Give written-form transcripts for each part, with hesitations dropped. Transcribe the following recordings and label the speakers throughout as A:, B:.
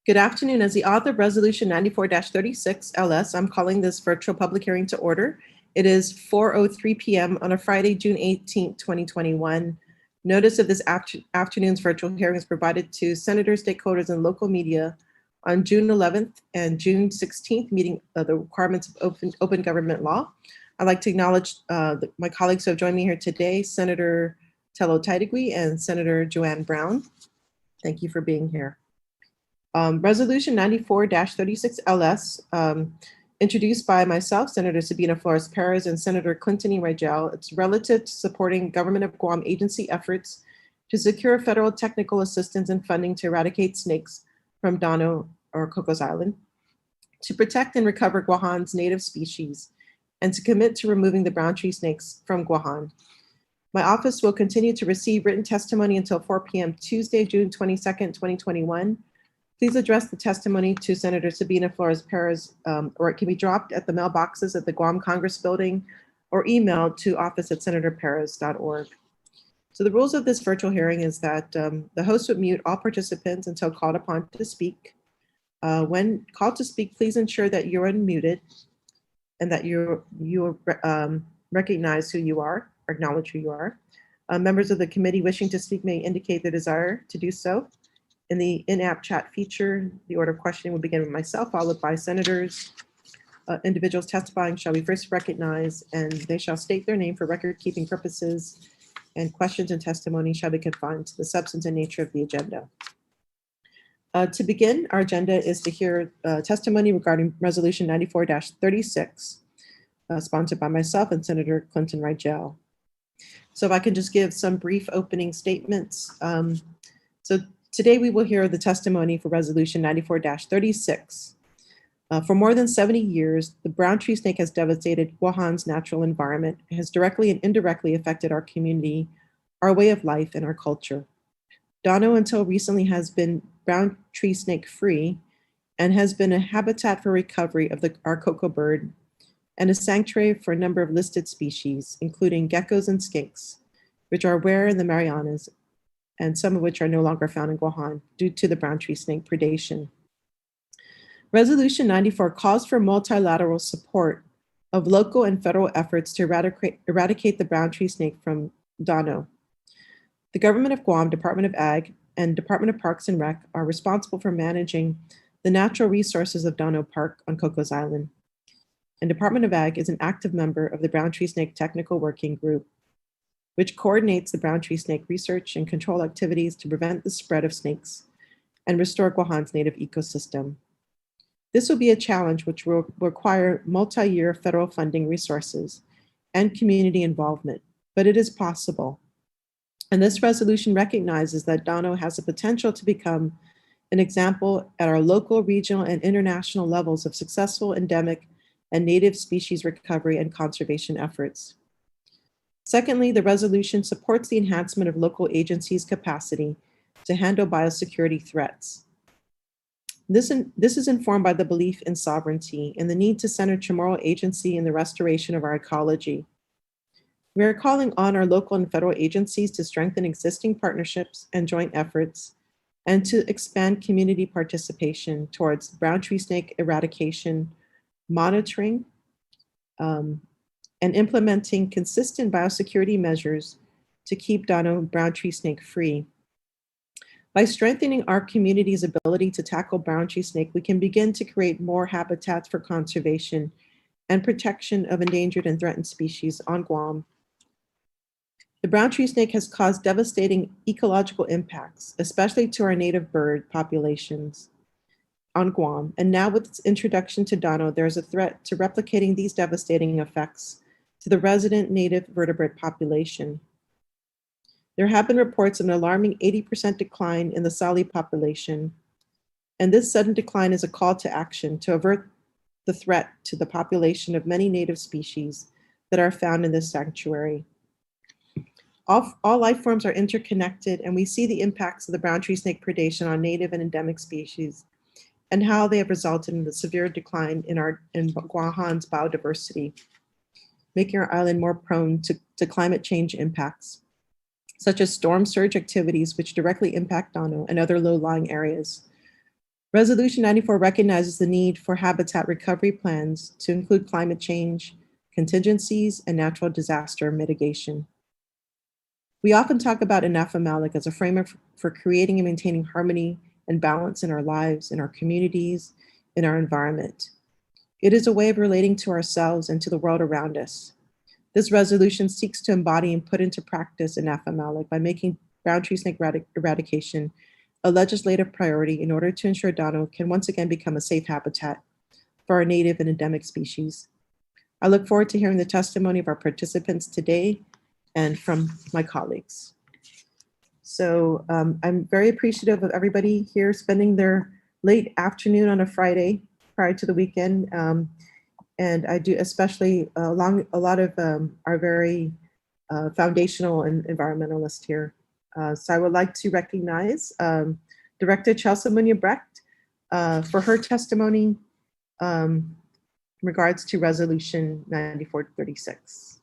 A: Good afternoon. As the author of Resolution 94-36 LS, I'm calling this virtual public hearing to order. It is 4:03 p.m. on a Friday, June 18, 2021. Notice of this afternoon's virtual hearing is provided to senators, stakeholders, and local media on June 11th and June 16th, meeting the requirements of open government law. I'd like to acknowledge my colleagues who have joined me here today, Senator Tello Taitigui and Senator Joanne Brown. Thank you for being here. Resolution 94-36 LS, introduced by myself, Senator Sabina Flores Perez, and Senator Clynton E. Ridgell. It's relative to supporting Government of Guam agency efforts to secure federal technical assistance and funding to eradicate snakes from Dåno or Cocos Island, to protect and recover Guåhan's native species, and to commit to removing the brown tree snakes from Guåhan. My office will continue to receive written testimony until 4 p.m. Tuesday, June 22nd, 2021. Please address the testimony to Senator Sabina Flores Perez, or it can be dropped at the mailboxes at the Guam Congress Building or emailed to office@senatorperez.org. So the rules of this virtual hearing is that the host would mute all participants until called upon to speak. When called to speak, please ensure that you're unmuted and that you recognize who you are, or acknowledge who you are. Members of the committee wishing to speak may indicate their desire to do so. In the in-app chat feature, the order of questioning will begin with myself, followed by senators. Individuals testifying shall be first recognized, and they shall state their name for record-keeping purposes, and questions and testimony shall be confined to the substance and nature of the agenda. To begin, our agenda is to hear testimony regarding Resolution 94-36, sponsored by myself and Senator Clynton Ridgell. So if I can just give some brief opening statements. Today we will hear the testimony for Resolution 94-36. For more than 70 years, the brown tree snake has devastated Guåhan's natural environment and has directly and indirectly affected our community, our way of life, and our culture. Dåno until recently has been brown tree snake free and has been a habitat for recovery of our cocoa bird and a sanctuary for a number of listed species, including geckos and skinks, which are rare in the Marianas, and some of which are no longer found in Guåhan due to the brown tree snake predation. Resolution 94 calls for multilateral support of local and federal efforts to eradicate the brown tree snake from Dåno. The Government of Guam, Department of Ag, and Department of Parks and Rec are responsible for managing the natural resources of Dåno Park on Cocos Island. And Department of Ag is an active member of the Brown Tree Snake Technical Working Group, which coordinates the brown tree snake research and control activities to prevent the spread of snakes and restore Guåhan's native ecosystem. This will be a challenge which will require multi-year federal funding resources and community involvement, but it is possible. And this resolution recognizes that Dåno has the potential to become an example at our local, regional, and international levels of successful endemic and native species recovery and conservation efforts. Secondly, the resolution supports the enhancement of local agencies' capacity to handle biosecurity threats. This is informed by the belief in sovereignty and the need to center Chamorro agency in the restoration of our ecology. We are calling on our local and federal agencies to strengthen existing partnerships and joint efforts and to expand community participation towards brown tree snake eradication, monitoring, and implementing consistent biosecurity measures to keep Dåno brown tree snake free. By strengthening our community's ability to tackle brown tree snake, we can begin to create more habitats for conservation and protection of endangered and threatened species on Guam. The brown tree snake has caused devastating ecological impacts, especially to our native bird populations on Guam. And now with its introduction to Dåno, there is a threat to replicating these devastating effects to the resident native vertebrate population. There have been reports of an alarming 80% decline in the Sali population, and this sudden decline is a call to action to avert the threat to the population of many native species that are found in this sanctuary. All life forms are interconnected, and we see the impacts of the brown tree snake predation on native and endemic species and how they have resulted in the severe decline in Guåhan's biodiversity, making our island more prone to climate change impacts, such as storm surge activities, which directly impact Dåno and other low-lying areas. Resolution 94 recognizes the need for habitat recovery plans to include climate change, contingencies, and natural disaster mitigation. We often talk about FMLIC as a framework for creating and maintaining harmony and balance in our lives, in our communities, in our environment. It is a way of relating to ourselves and to the world around us. This resolution seeks to embody and put into practice FMLIC by making brown tree snake eradication a legislative priority in order to ensure Dåno can once again become a safe habitat for our native and endemic species. I look forward to hearing the testimony of our participants today and from my colleagues. So I'm very appreciative of everybody here spending their late afternoon on a Friday prior to the weekend. And I do especially a lot of our very foundational and environmentalists here. So I would like to recognize Director Monia Brecht for her testimony in regards to Resolution 9436.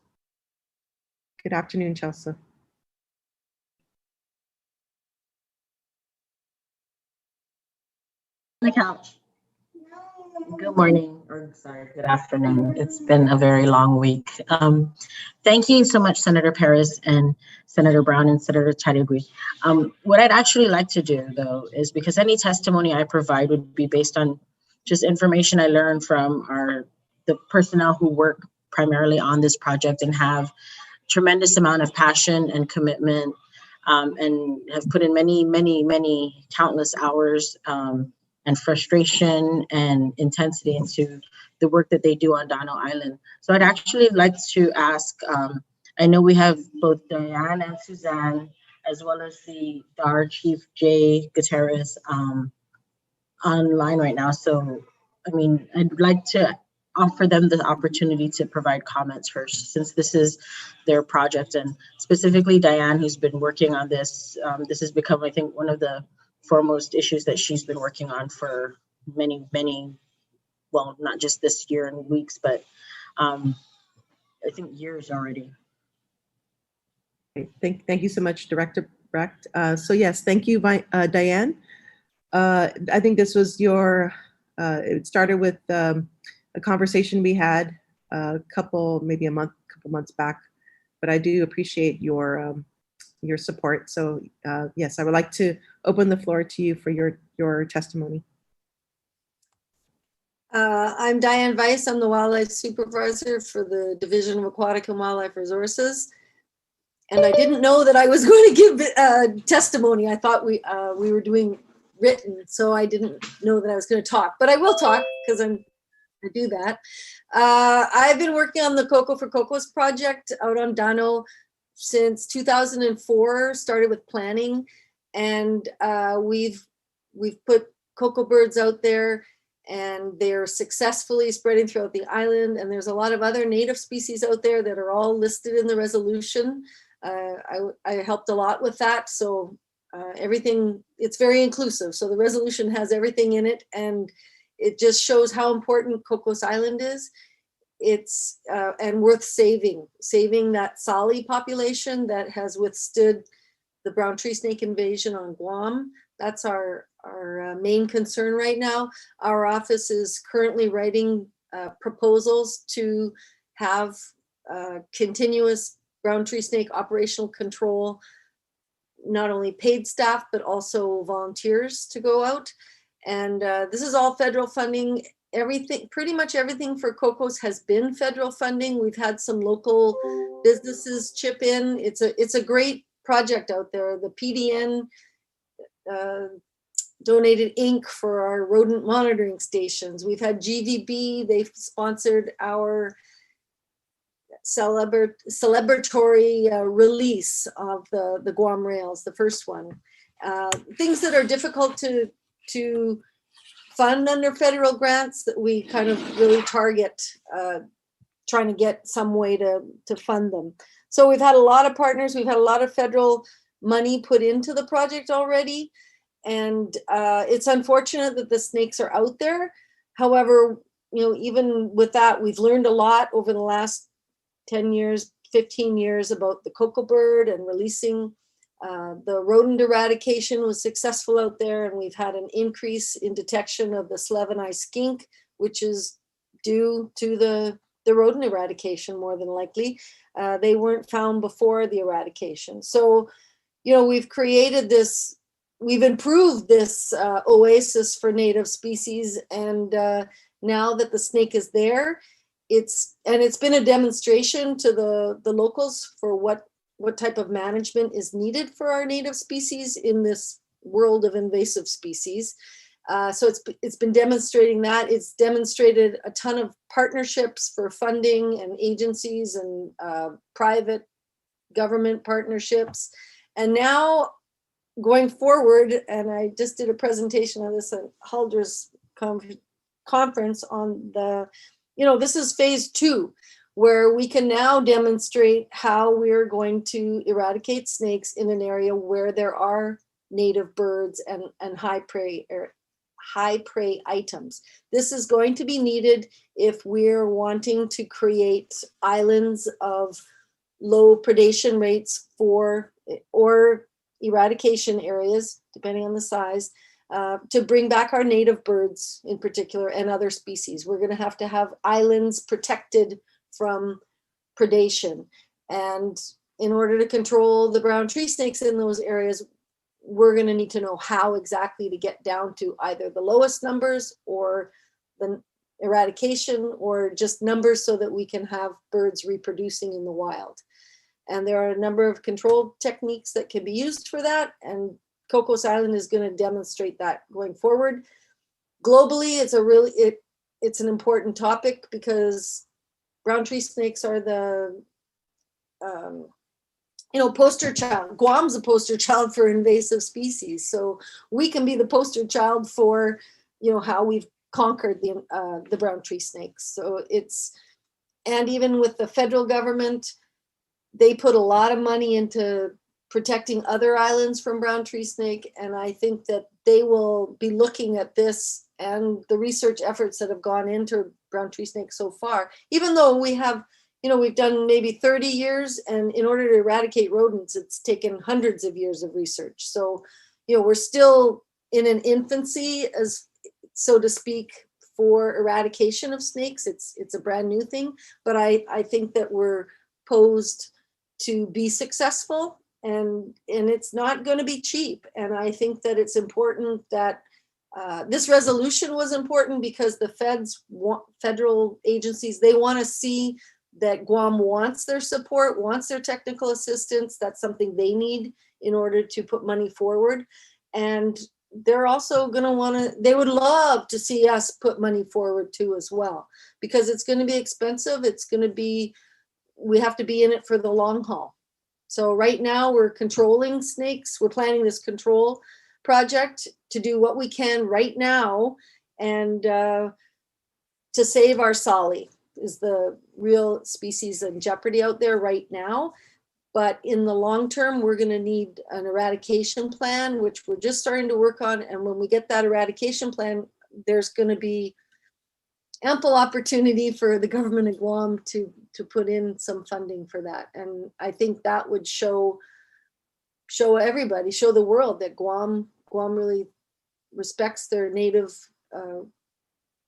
A: Good afternoon, Chelsea.
B: On the couch. Good morning, or sorry, good afternoon. It's been a very long week. Thank you so much, Senator Perez and Senator Brown and Senator Chicharika. What I'd actually like to do, though, is because any testimony I provide would be based on just information I learned from the personnel who work primarily on this project and have tremendous amount of passion and commitment and have put in many countless hours and frustration and intensity into the work that they do on Dåno Island. So I'd actually like to ask, I know we have both Diane and Suzanne, as well as the DAR Chief Jay Gutierrez online right now. So, I mean, I'd like to offer them the opportunity to provide comments first, since this is their project, and specifically Diane, who's been working on this. This has become, I think, one of the foremost issues that she's been working on for many, well, not just this year and weeks, but I think years already.
A: Thank you so much, Director Brecht. So yes, thank you, Diane. I think this was it started with a conversation we had couple months back, but I do appreciate your support. So yes, I would like to open the floor to you for your testimony.
C: I'm Diane Weiss. I'm the Wildlife Supervisor for the Division of Aquatic and Wildlife Resources. And I didn't know that I was going to give testimony. I thought we were doing written, so I didn't know that I was going to talk. But I will talk because I do that. I've been working on the Cocoa for Cocos project out on Dåno since 2004, started with planning, and we've put cocoa birds out there, and they're successfully spreading throughout the island. And there's a lot of other native species out there that are all listed in the resolution. I helped a lot with that. So everything, it's very inclusive. So the resolution has everything in it, and it just shows how important Cocos Island is. It's and worth saving that Sali population that has withstood the brown tree snake invasion on Guam. That's our main concern right now. Our office is currently writing proposals to have continuous brown tree snake operational control, not only paid staff, but also volunteers to go out. And this is all federal funding. Everything, pretty much everything for Cocos has been federal funding. We've had some local businesses chip in. It's a great project out there. The PDN donated ink for our rodent monitoring stations. We've had GVB, they've sponsored our celebratory release of the Guam rails, the first one. Things that are difficult to fund under federal grants that we kind of really target, trying to get some way to fund them. So we've had a lot of partners. We've had a lot of federal money put into the project already. And it's unfortunate that the snakes are out there. However, even with that, we've learned a lot over the last 10 years, 15 years about the cocoa bird and releasing The rodent eradication was successful out there, and we've had an increase in detection of the Slevenai skink, which is due to the rodent eradication more than likely. They weren't found before the eradication. So, you know, we've created this, we've improved this oasis for native species, and now that the snake is there, it's been a demonstration to the locals for what type of management is needed for our native species in this world of invasive species. So it's been demonstrating that. It's demonstrated a ton of partnerships for funding and agencies and private government partnerships. And now going forward, and I just did a presentation of this at Halder's conference on the, you know, this is phase 2, where we can now demonstrate how we're going to eradicate snakes in an area where there are native birds and high prey items. This is going to be needed if we're wanting to create islands of low predation rates or eradication areas, depending on the size, to bring back our native birds in particular and other species. We're going to have islands protected from predation. And in order to control the brown tree snakes in those areas, we're going to need to know how exactly to get down to either the lowest numbers or the eradication, or just numbers so that we can have birds reproducing in the wild. And there are a number of control techniques that can be used for that. And Cocos Island is going to demonstrate that going forward. Globally, it's an important topic because brown tree snakes are the poster child. Guam's a poster child for invasive species. So we can be the poster child for, you know, how we've conquered the brown tree snakes. So and even with the federal government, they put a lot of money into protecting other islands from brown tree snake. And I think that they will be looking at this and the research efforts that have gone into brown tree snake so far, even though we have, you know, we've done maybe 30 years, and in order to eradicate rodents, it's taken hundreds of years of research. So, you know, we're still in an infancy, as so to speak, for eradication of snakes. It's a brand new thing, but I think that we're posed to be successful, and it's not going to be cheap. And I think that it's important that this resolution was important because the federal agencies, they want to see that Guam wants their support, wants their technical assistance. That's something they need in order to put money forward. And they're also going to they would love to see us put money forward too as well, because it's going to be expensive. We have to be in it for the long haul. So right now we're controlling snakes. We're planning this control project to do what we can right now, and to save our Sali is the real species in jeopardy out there right now. But in the long term, we're going to need an eradication plan, which we're just starting to work on. And when we get that eradication plan, there's going to be ample opportunity for the government of Guam to put in some funding for that. And I think that would show everybody, show the world that Guam really respects their native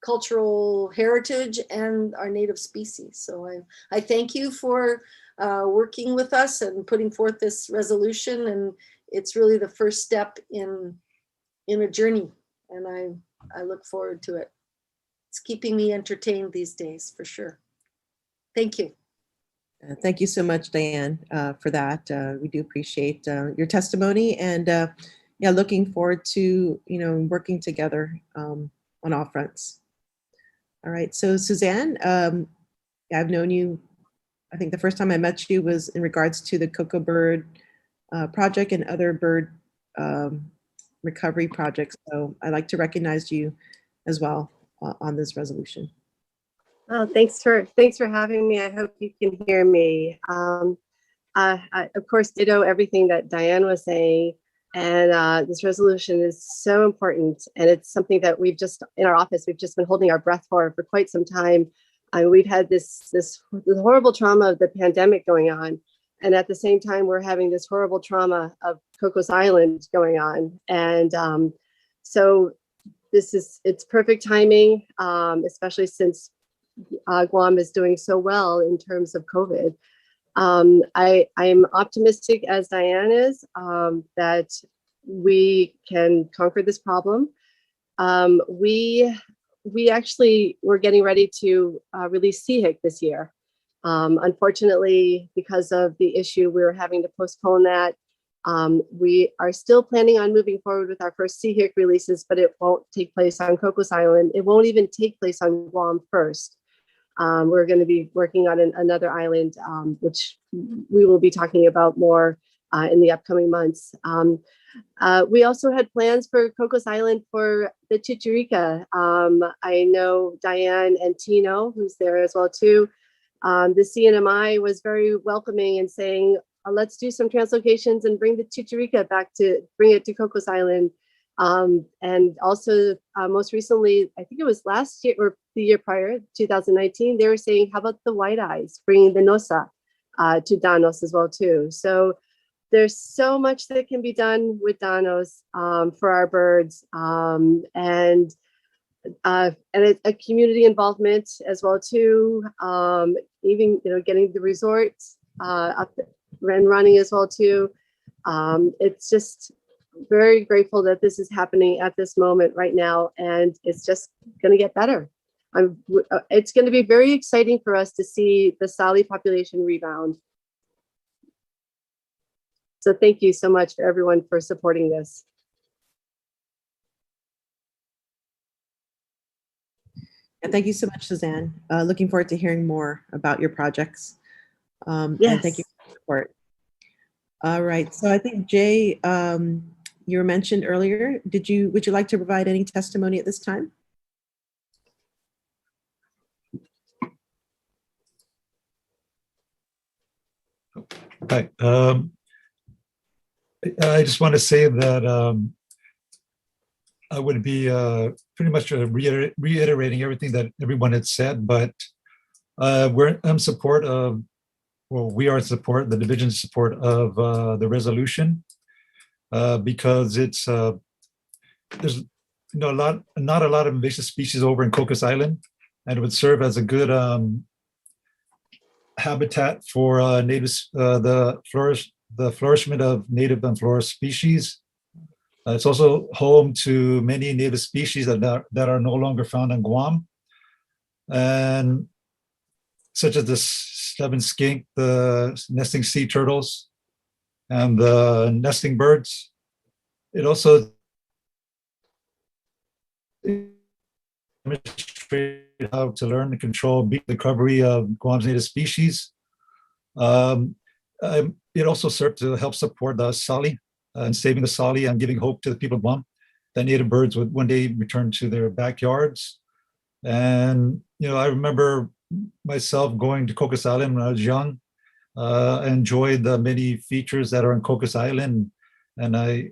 C: cultural heritage and our native species. So I thank you for working with us and putting forth this resolution. And it's really the first step in a journey. And I look forward to it. It's keeping me entertained these days, for sure. Thank you.
A: Thank you so much, Diane, for that. We do appreciate your testimony, and looking forward to working together on all fronts. All right, so Suzanne, I've known you. I think the first time I met you was in regards to the Cocoa Bird project and other bird recovery projects. So I'd like to recognize you as well on this resolution.
D: Oh, thanks for having me. I hope you can hear me. I, of course, ditto everything that Diane was saying. And this resolution is so important. And it's something that in our office, we've just been holding our breath for quite some time. We've had this horrible trauma of the pandemic going on. And at the same time, we're having this horrible trauma of Cocos Island going on. And so it's perfect timing, especially since Guam is doing so well in terms of COVID. I'm optimistic, as Diane is, that we can conquer this problem. We actually were getting ready to release CHIC this year. Unfortunately, because of the issue, we're having to postpone that. We are still planning on moving forward with our first CHIC releases, but it won't take place on Cocos Island. It won't even take place on Guam first. We're going to be working on another island, which we will be talking about more in the upcoming months. We also had plans for Cocos Island for the Chicharika. I know Diane and Tino, who's there as well too. The CNMI was very welcoming and saying, let's do some translocations and bring the Chicharika bring it to Cocos Island. And also most recently, I think it was last year or the year prior, 2019, they were saying, how about the white eyes, bringing the Nosa to Dånos as well too. So there's so much that can be done with Dånos for our birds, and a community involvement as well too. Even getting the resorts up and running as well too. It's just very grateful that this is happening at this moment right now, and it's just going to get better. It's going to be very exciting for us to see the Sali population rebound. So thank you so much for everyone for supporting this.
A: And thank you so much, Suzanne. Looking forward to hearing more about your projects.
D: Yes.
A: And thank you for your support. All right, so I think Jay, you were mentioned earlier. Would you like to provide any testimony at this time?
E: Hi. I just want to say that I would be pretty much reiterating everything that everyone had said, but we're in support of, well, we are in support, the division's support of the resolution, because it's there's not a lot of invasive species over in Cocos Island, and it would serve as a good habitat for natives, the flourishment of native and flora species. It's also home to many native species that are no longer found in Guam, and such as the stubborn skink, the nesting sea turtles, and the nesting birds. It also demonstrates how to learn and control the recovery of Guam's native species. It also served to help support the Sali and saving the Sali and giving hope to the people of Guam that native birds would one day return to their backyards. And I remember myself going to Cocos Island when I was young. I enjoyed the many features that are in Cocos Island, and I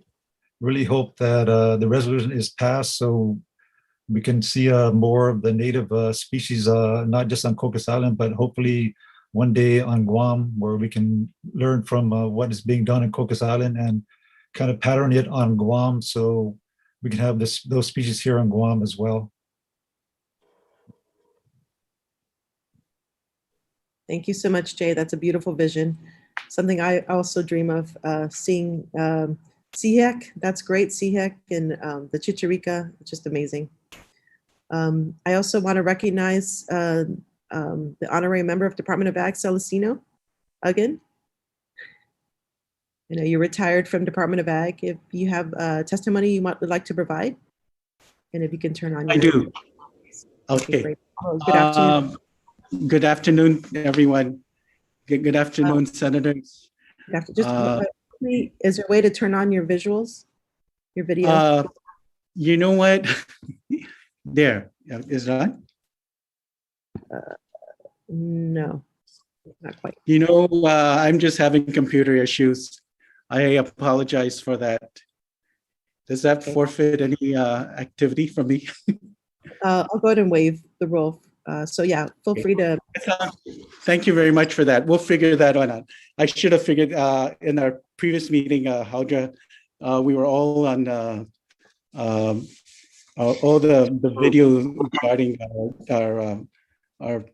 E: really hope that the resolution is passed so we can see more of the native species, not just on Cocos Island, but hopefully one day on Guam, where we can learn from what is being done in Cocos Island and kind of pattern it on Guam, so we can have those species here on Guam as well.
A: Thank you so much, Jay. That's a beautiful vision. Something I also dream of, seeing CHIC. That's great, CHIC, and the Chicharika, just amazing. I also want to recognize the honorary member of Department of Ag, Celestino Uggan. You're retired from Department of Ag. If you have testimony you would like to provide, and if you can turn on your—
F: I do. Okay.
A: Great. Oh, good afternoon.
F: Good afternoon, everyone. Good afternoon, senators.
A: Just is there a way to turn on your visuals, your video?
F: You know what? There, is that?
A: No, not quite.
F: I'm just having computer issues. I apologize for that. Does that forfeit any activity from me?
A: I'll go ahead and waive the rule So yeah, feel free to.
F: Thank you very much for that. We'll figure that one out. I should have figured in our previous meeting, Haudra, we were all on all the video regarding our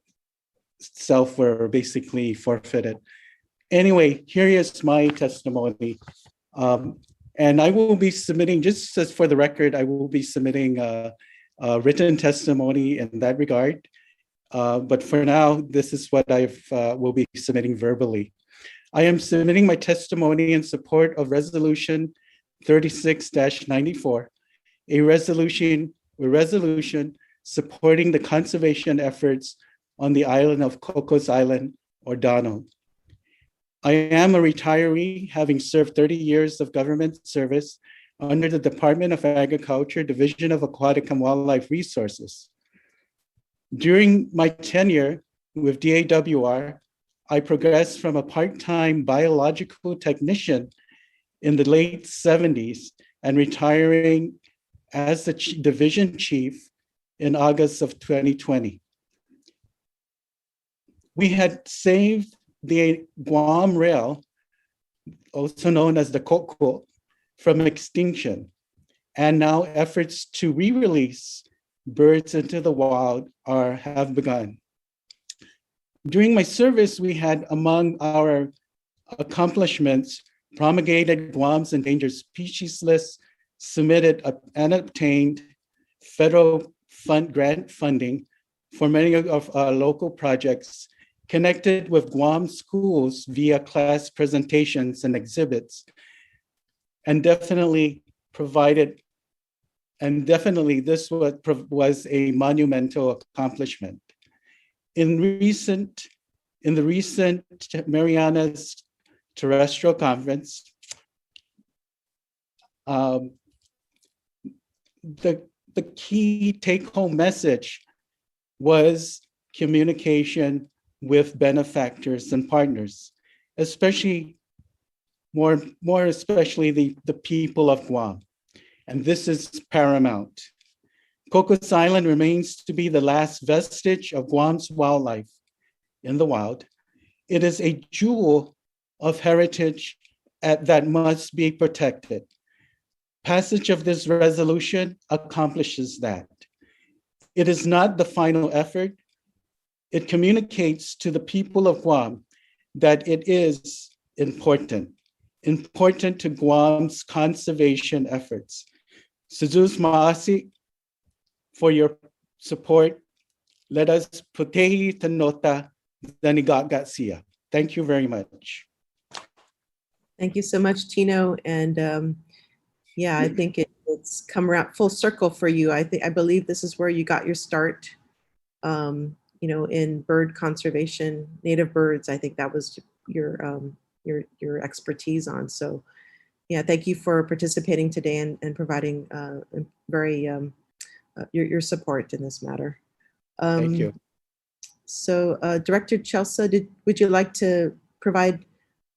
F: self were basically forfeited. Anyway, here is my testimony. And I will be submitting, just as for the record, I will be submitting a written testimony in that regard. But for now, this is what I will be submitting verbally. I am submitting my testimony in support of Resolution 36-94, a resolution supporting the conservation efforts on the island of Cocos Island, or Dåno. I am a retiree, having served 30 years of government service under the Department of Agriculture, Division of Aquatic and Wildlife Resources. During my tenure with DAWR, I progressed from a part-time biological technician in the late 70s and retiring as the division chief in August of 2020. We had saved the Guam rail, also known as the Coco, from extinction, and now efforts to re-release birds into the wild have begun. During my service, we had, among our accomplishments, promulgated Guam's endangered species list, submitted and obtained federal grant funding for many of our local projects, connected with Guam schools via class presentations and exhibits, and definitely this was a monumental accomplishment. In the recent Mariana's Terrestrial Conference, the key take-home message was communication with benefactors and partners, especially more especially the people of Guam. And this is paramount. Cocos Island remains to be the last vestige of Guam's wildlife in the wild. It is a jewel of heritage that must be protected. Passage of this resolution accomplishes that. It is not the final effort. It communicates to the people of Guam that it is important to Guam's conservation efforts. Suzuz Maasi, for your support. Let us putehi tanota danigagatsia. Thank you very much.
A: Thank you so much, Tino. And yeah, I think it's come around full circle for you. I believe this is where you got your start, in bird conservation, native birds. I think that was your expertise on. So yeah, thank you for participating today and providing your support in this matter.
F: Thank you.
A: So Director Chelsea, would you like to provide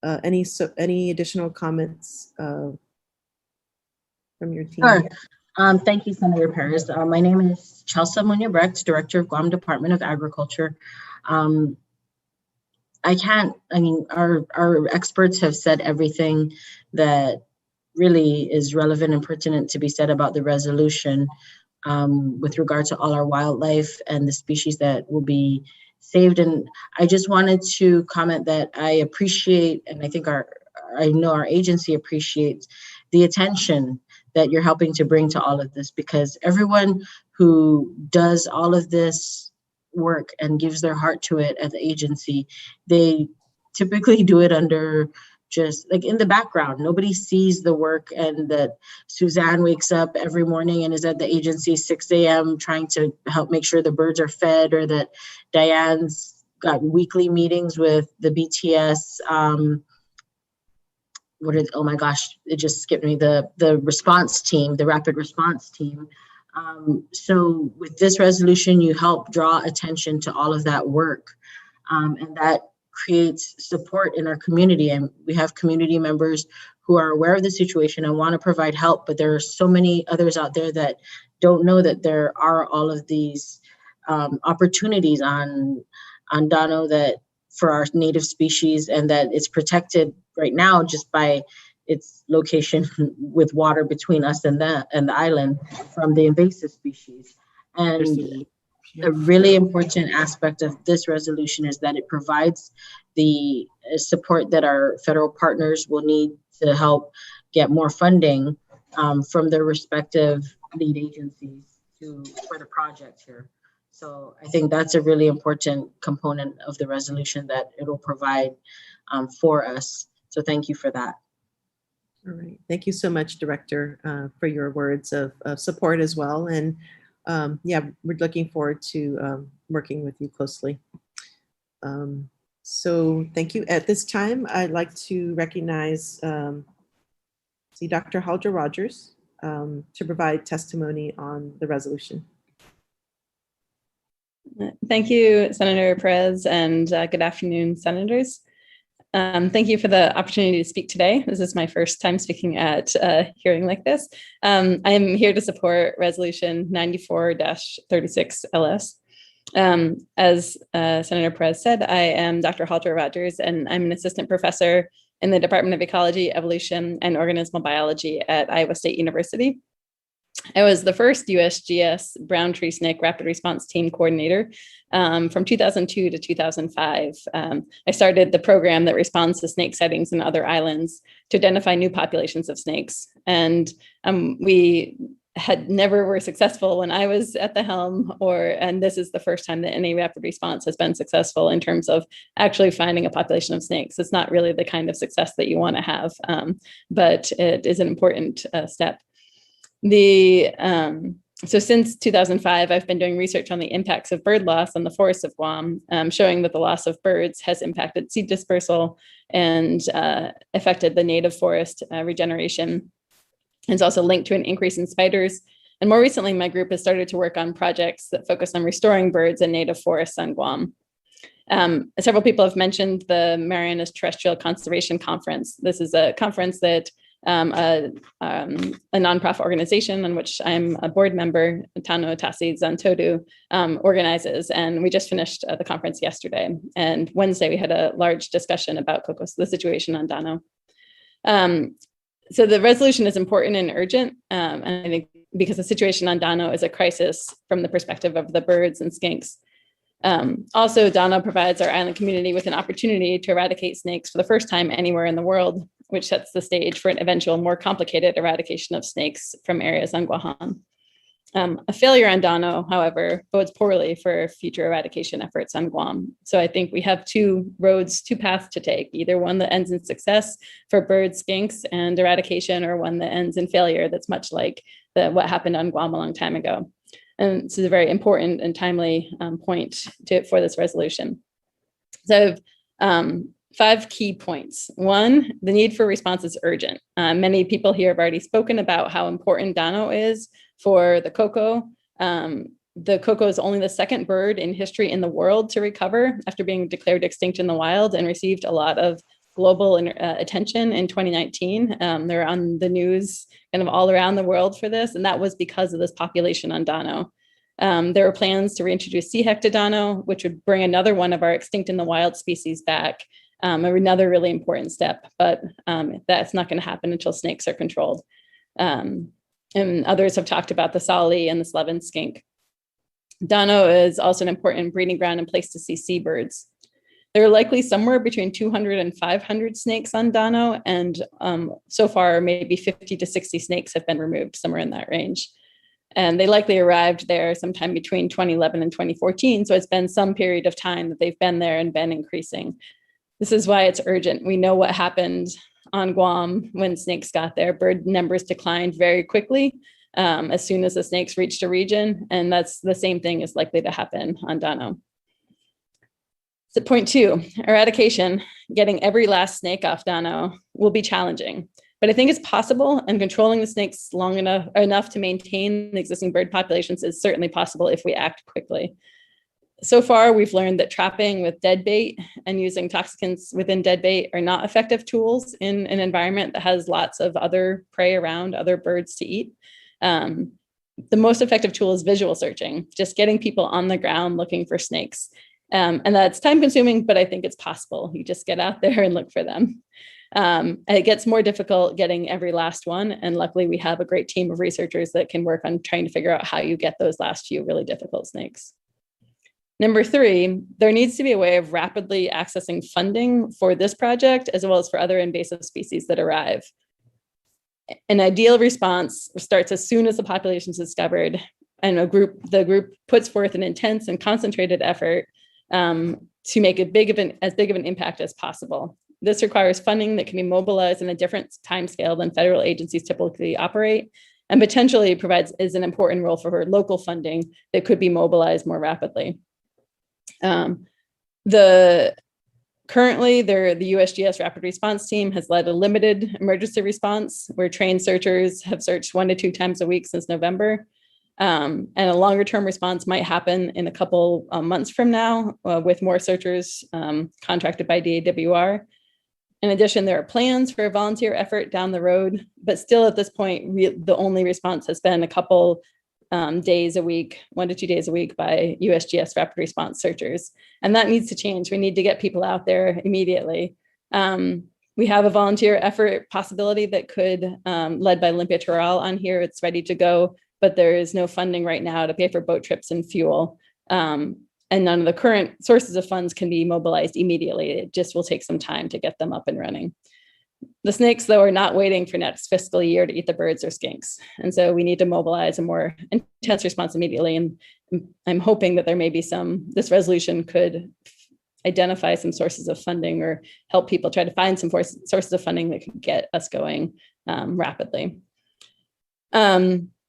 A: any additional comments from your team?
B: Sure. Thank you, Senator Perez. My name is Chelsea Monia Brecht, Director of Guam Department of Agriculture. Our experts have said everything that really is relevant and pertinent to be said about the resolution with regard to all our wildlife and the species that will be saved. And I just wanted to comment that I appreciate, and I know our agency appreciates the attention that you're helping to bring to all of this, because everyone who does all of this work and gives their heart to it at the agency, they typically do it under just like in the background. Nobody sees the work, and that Suzanne wakes up every morning and is at the agency 6 a.m. trying to help make sure the birds are fed, or that Diane's got weekly meetings with the BTS. Oh my gosh, it just skipped me, the response team, the rapid response team. So with this resolution, you help draw attention to all of that work, and that creates support in our community. And we have community members who are aware of the situation and want to provide help, but there are so many others out there that don't know that there are all of these opportunities on Dåno that for our native species, and that it's protected right now just by its location with water between us and the island from the invasive species. And a really important aspect of this resolution is that it provides the support that our federal partners will need to help get more funding from their respective lead agencies for the project here. So I think that's a really important component of the resolution that it'll provide for us. So thank you for that.
A: All right. Thank you so much, Director, for your words of support as well. And yeah, we're looking forward to working with you closely. So thank you. At this time, I'd like to recognize Dr. Haldra Rogers to provide testimony on the resolution.
G: Thank you, Senator Perez, and good afternoon, Senators. Thank you for the opportunity to speak today. This is my first time speaking at a hearing like this. I am here to support Resolution 94-36 LS. As Senator Perez said, I am Dr. Haldra Rogers, and I'm an assistant professor in the Department of Ecology, Evolution, and Organismal Biology at Iowa State University. I was the first USGS brown tree snake rapid response team coordinator from 2002 to 2005. I started the program that responds to snake sightings in other islands to identify new populations of snakes. And we had never were successful when I was at the helm, and this is the first time that any rapid response has been successful in terms of actually finding a population of snakes. It's not really the kind of success that you want to have, but it is an important step. So since 2005, I've been doing research on the impacts of bird loss on the forests of Guam, showing that the loss of birds has impacted seed dispersal and affected the native forest regeneration. It's also linked to an increase in spiders. And more recently, my group has started to work on projects that focus on restoring birds in native forests on Guam. Several people have mentioned the Marianas Terrestrial Conservation Conference. This is a conference that a nonprofit organization on which I'm a board member, Tano Tasi Zantodu, organizes. And we just finished the conference yesterday. And Wednesday, we had a large discussion about Cocos, the situation on Dåno. So the resolution is important and urgent, and I think because the situation on Dåno is a crisis from the perspective of the birds and skinks. Also, Dåno provides our island community with an opportunity to eradicate snakes for the first time anywhere in the world, which sets the stage for an eventual more complicated eradication of snakes from areas on Guåhan. A failure on Dåno, however, bodes poorly for future eradication efforts on Guam. So I think we have two paths to take, either one that ends in success for birds, skinks, and eradication, or one that ends in failure that's much like what happened on Guam a long time ago. And this is a very important and timely point for this resolution. So I have 5 key points. 1, the need for response is urgent. Many people here have already spoken about how important Dåno is for the Coco. The Coco is only the 2nd bird in history in the world to recover after being declared extinct in the wild, and received a lot of global attention in 2019. They're on the news kind of all around the world for this, and that was because of this population on Dåno. There are plans to reintroduce sea hec to Dåno, which would bring another one of our extinct in the wild species back, another really important step, but that's not going to happen until snakes are controlled. And others have talked about the Sali and the Sloven skink. Dåno is also an important breeding ground and place to see seabirds. There are likely somewhere between 200 and 500 snakes on Dåno, and so far maybe 50 to 60 snakes have been removed, somewhere in that range. And they likely arrived there sometime between 2011 and 2014, so it's been some period of time that they've been there and been increasing. This is why it's urgent. We know what happened on Guam when snakes got there. Bird numbers declined very quickly as soon as the snakes reached a region, and that's the same thing is likely to happen on Dåno. So point 2, eradication, getting every last snake off Dåno will be challenging, but I think it's possible, and controlling the snakes long enough to maintain the existing bird populations is certainly possible if we act quickly. So far, we've learned that trapping with dead bait and using toxicants within dead bait are not effective tools in an environment that has lots of other prey around, other birds to eat. the most effective tool is visual searching, just getting people on the ground looking for snakes. And that's time consuming, but I think it's possible. You just get out there and look for them. And it gets more difficult getting every last one. And luckily we have a great team of researchers that can work on trying to figure out how you get those last few really difficult snakes. Number 3, there needs to be a way of rapidly accessing funding for this project, as well as for other invasive species that arrive. An ideal response starts as soon as the population is discovered, and the group puts forth an intense and concentrated effort to make as big of an impact as possible. This requires funding that can be mobilized in a different timescale than federal agencies typically operate, and potentially is an important role for local funding that could be mobilized more rapidly. Currently, the USGS Rapid Response Team has led a limited emergency response where trained searchers have searched 1 to 2 times a week since November. And a longer term response might happen in a couple months from now with more searchers contracted by DAWR. In addition, there are plans for a volunteer effort down the road, but still at this point, the only response has been a couple days a week, 1 to 2 days a week by USGS Rapid Response searchers. And that needs to change. We need to get people out there immediately. We have a volunteer effort possibility that could, led by Olympia Terrestrial on here, it's ready to go, but there is no funding right now to pay for boat trips and fuel. And none of the current sources of funds can be mobilized immediately. It just will take some time to get them up and running. The snakes, though, are not waiting for next fiscal year to eat the birds or skinks. And so we need to mobilize a more intense response immediately. And I'm hoping that there may be this resolution could identify some sources of funding or help people try to find some sources of funding that can get us going rapidly.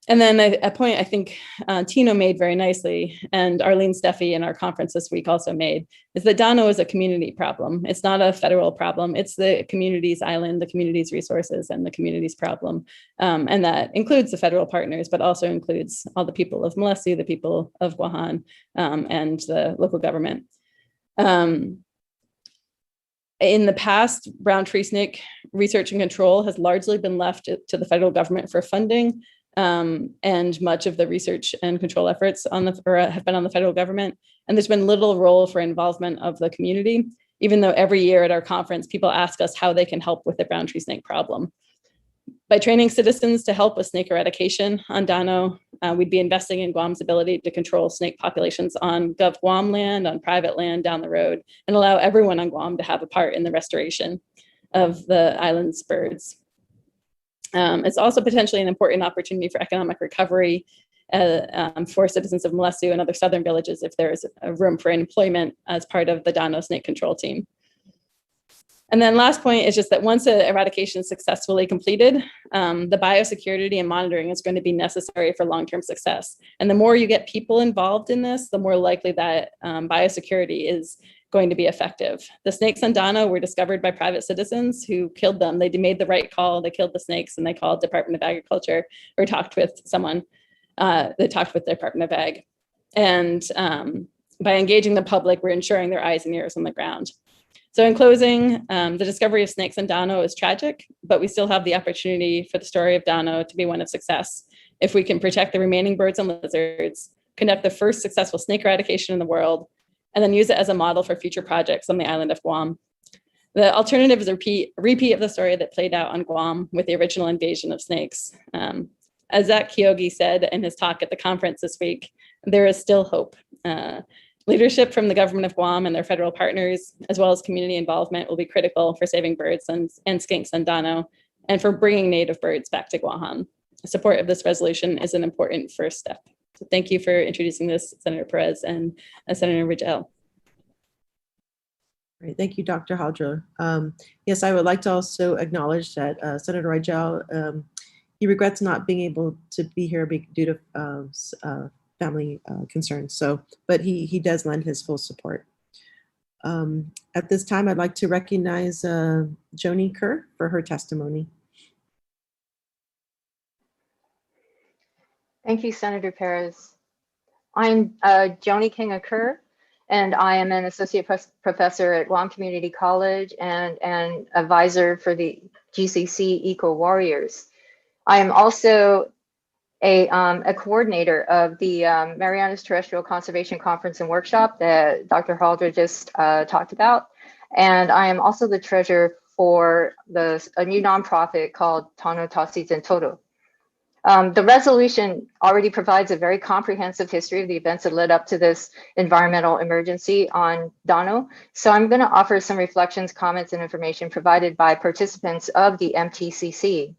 G: And then a point I think Tino made very nicely, and Arlene Steffi in our conference this week also made, is that Dåno is a community problem. It's not a federal problem. It's the community's island, the community's resources, and the community's problem. And that includes the federal partners, but also includes all the people of Molessi, the people of Guåhan, and the local government. In the past, brown tree snake research and control has largely been left to the federal government for funding. And much of the research and control efforts have been on the federal government. And there's been little role for involvement of the community, even though every year at our conference, people ask us how they can help with the brown tree snake problem. By training citizens to help with snake eradication on Dåno, we'd be investing in Guam's ability to control snake populations on Gov Guam land, on private land down the road, and allow everyone on Guam to have a part in the restoration of the island's birds. It's also potentially an important opportunity for economic recovery for citizens of Molessi and other southern villages if there is a room for employment as part of the Dåno snake control team. And then last point is just that once the eradication is successfully completed, the biosecurity and monitoring is going to be necessary for long-term success. And the more you get people involved in this, the more likely that biosecurity is going to be effective. The snakes on Dåno were discovered by private citizens who killed them. They made the right call. They killed the snakes and they called Department of Agriculture or talked with someone. They talked with the Department of Ag. And by engaging the public, we're ensuring their eyes and ears on the ground. So in closing, the discovery of snakes on Dåno is tragic, but we still have the opportunity for the story of Dåno to be one of success. If we can protect the remaining birds and lizards, conduct the first successful snake eradication in the world, and then use it as a model for future projects on the island of Guam. The alternative is a repeat of the story that played out on Guam with the original invasion of snakes. As Zach Kyogi said in his talk at the conference this week, there is still hope. Leadership from the government of Guam and their federal partners, as well as community involvement, will be critical for saving birds and skinks on Dåno and for bringing native birds back to Guåhan. Support of this resolution is an important first step. So thank you for introducing this, Senator Perez and Senator Ridgell.
A: Great. Thank you, Dr. Haldrer. Yes, I would like to also acknowledge that Senator Ridgell, he regrets not being able to be here due to family concerns. So, but he does lend his full support. At this time, I'd like to recognize Joni Kerr for her testimony.
H: Thank you, Senator Perez. I'm Joni King-Kerr, and I am an associate professor at Guam Community College and an advisor for the GCC Eco Warriors. I am also a coordinator of the Marianas Terrestrial Conservation Conference and Workshop that Dr. Halder just talked about. And I am also the treasurer for a new nonprofit called Dåno Tasis and Todo. The resolution already provides a very comprehensive history of the events that led up to this environmental emergency on Dåno. So I'm going to offer some reflections, comments, and information provided by participants of the MTCC.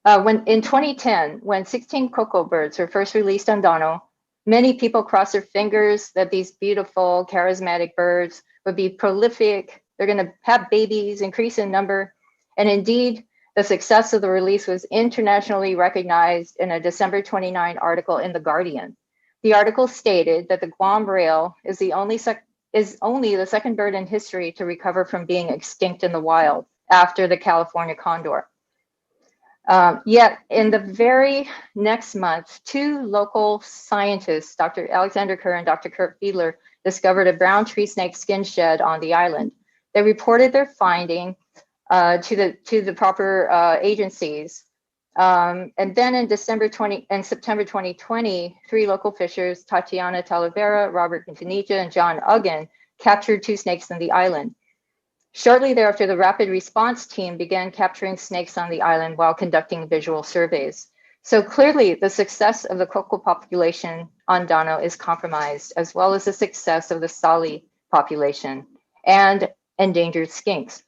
H: In 2010, when 16 cocoa birds were first released on Dåno, many people crossed their fingers that these beautiful, charismatic birds would be prolific. They're going to have babies, increase in number. And indeed, the success of the release was internationally recognized in a December 29 article in The Guardian. The article stated that the Guam rail is only the second bird in history to recover from being extinct in the wild after the California condor. Yet in the very next month, two local scientists, Dr. Alexander Kerr and Dr. Kurt Fiedler, discovered a brown tree snake skin shed on the island. They reported their finding to the proper agencies. And then in September 2020, three local fishers, Tatiana Talavera, Robert Quintanilla, and John Uggan, captured two snakes on the island. Shortly thereafter, the rapid response team began capturing snakes on the island while conducting visual surveys. So clearly the success of the cocoa population on Dåno is compromised, as well as the success of the Sali population and endangered skinks.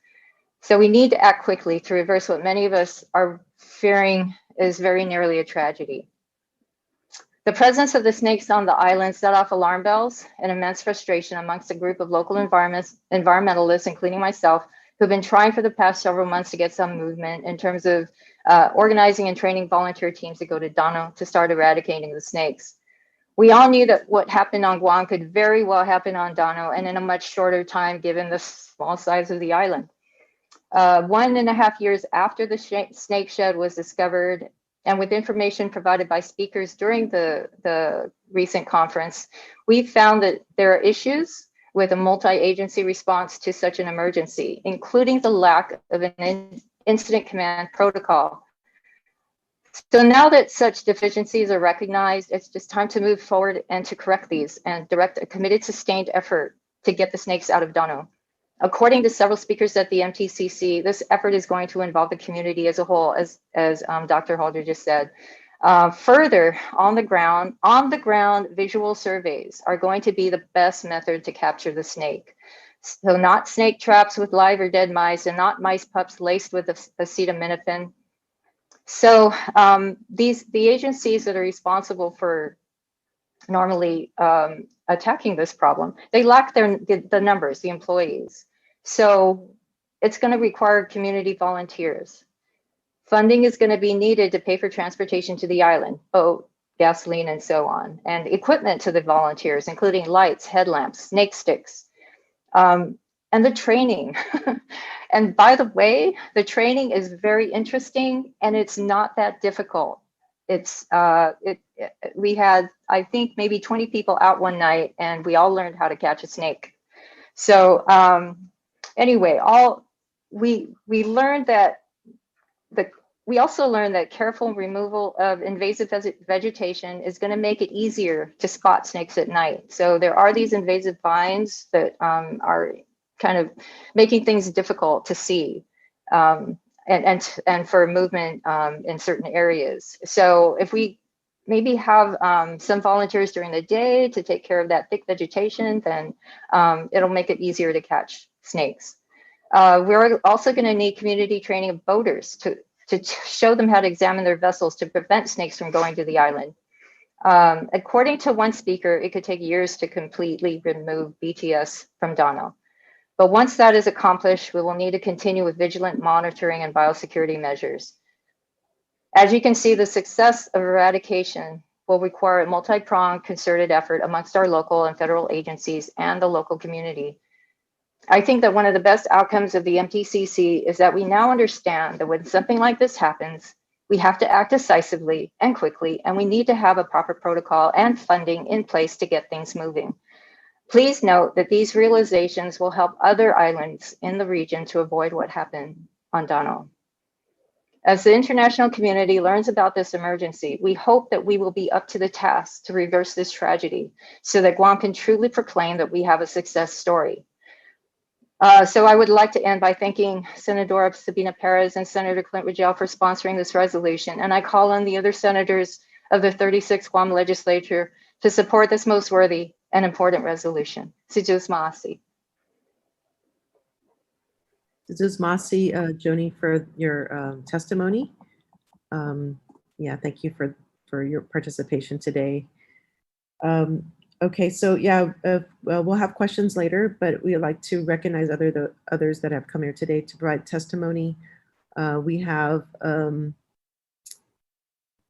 H: So we need to act quickly to reverse what many of us are fearing is very nearly a tragedy. The presence of the snakes on the island set off alarm bells and immense frustration amongst a group of local environmentalists, including myself, who've been trying for the past several months to get some movement in terms of organizing and training volunteer teams to go to Dåno to start eradicating the snakes. We all knew that what happened on Guam could very well happen on Dåno, and in a much shorter time given the small size of the island. 1.5 years after the snake shed was discovered, and with information provided by speakers during the recent conference, we found that there are issues with a multi-agency response to such an emergency, including the lack of an incident command protocol. So now that such deficiencies are recognized, it's just time to move forward and to correct these and direct a committed, sustained effort to get the snakes out of Dåno. According to several speakers at the MTCC, this effort is going to involve the community as a whole, as Dr. Halder just said. Further, on the ground visual surveys are going to be the best method to capture the snake. So not snake traps with live or dead mice, and not mice pups laced with acetaminophen. So the agencies that are responsible for normally attacking this problem, they lack the numbers, the employees. So it's going to require community volunteers. Funding is going to be needed to pay for transportation to the island, boat, gasoline, and so on, and equipment to the volunteers, including lights, headlamps, snake sticks, and the training. And by the way, the training is very interesting, and it's not that difficult. It's we had, I think, maybe 20 people out one night, and we all learned how to catch a snake. So anyway, we learned that we also learned that careful removal of invasive vegetation is going to make it easier to spot snakes at night. So there are these invasive vines that are kind of making things difficult to see. And for movement in certain areas. So if we maybe have some volunteers during the day to take care of that thick vegetation, then it'll make it easier to catch snakes. We're also going to need community training of boaters to show them how to examine their vessels to prevent snakes from going to the island. According to one speaker, it could take years to completely remove BTS from Dåno. But once that is accomplished, we will need to continue with vigilant monitoring and biosecurity measures. As you can see, the success of eradication will require a multi-pronged concerted effort amongst our local and federal agencies and the local community. I think that one of the best outcomes of the MTCC is that we now understand that when something like this happens, we have to act decisively and quickly, and we need to have a proper protocol and funding in place to get things moving. Please note that these realizations will help other islands in the region to avoid what happened on Dåno. As the international community learns about this emergency, we hope that we will be up to the task to reverse this tragedy so that Guam can truly proclaim that we have a success story. So I would like to end by thanking Senator Sabina Perez and Senator Clynton Ridgell for sponsoring this resolution. And I call on the other senators of the 36th Guam legislature to support this most worthy and important resolution. Sijus Maasi.
A: This is Masi, Joni, for your testimony. Yeah, thank you for your participation today. Okay, so yeah, well, we'll have questions later, but we would like to recognize the others that have come here today to provide testimony. We have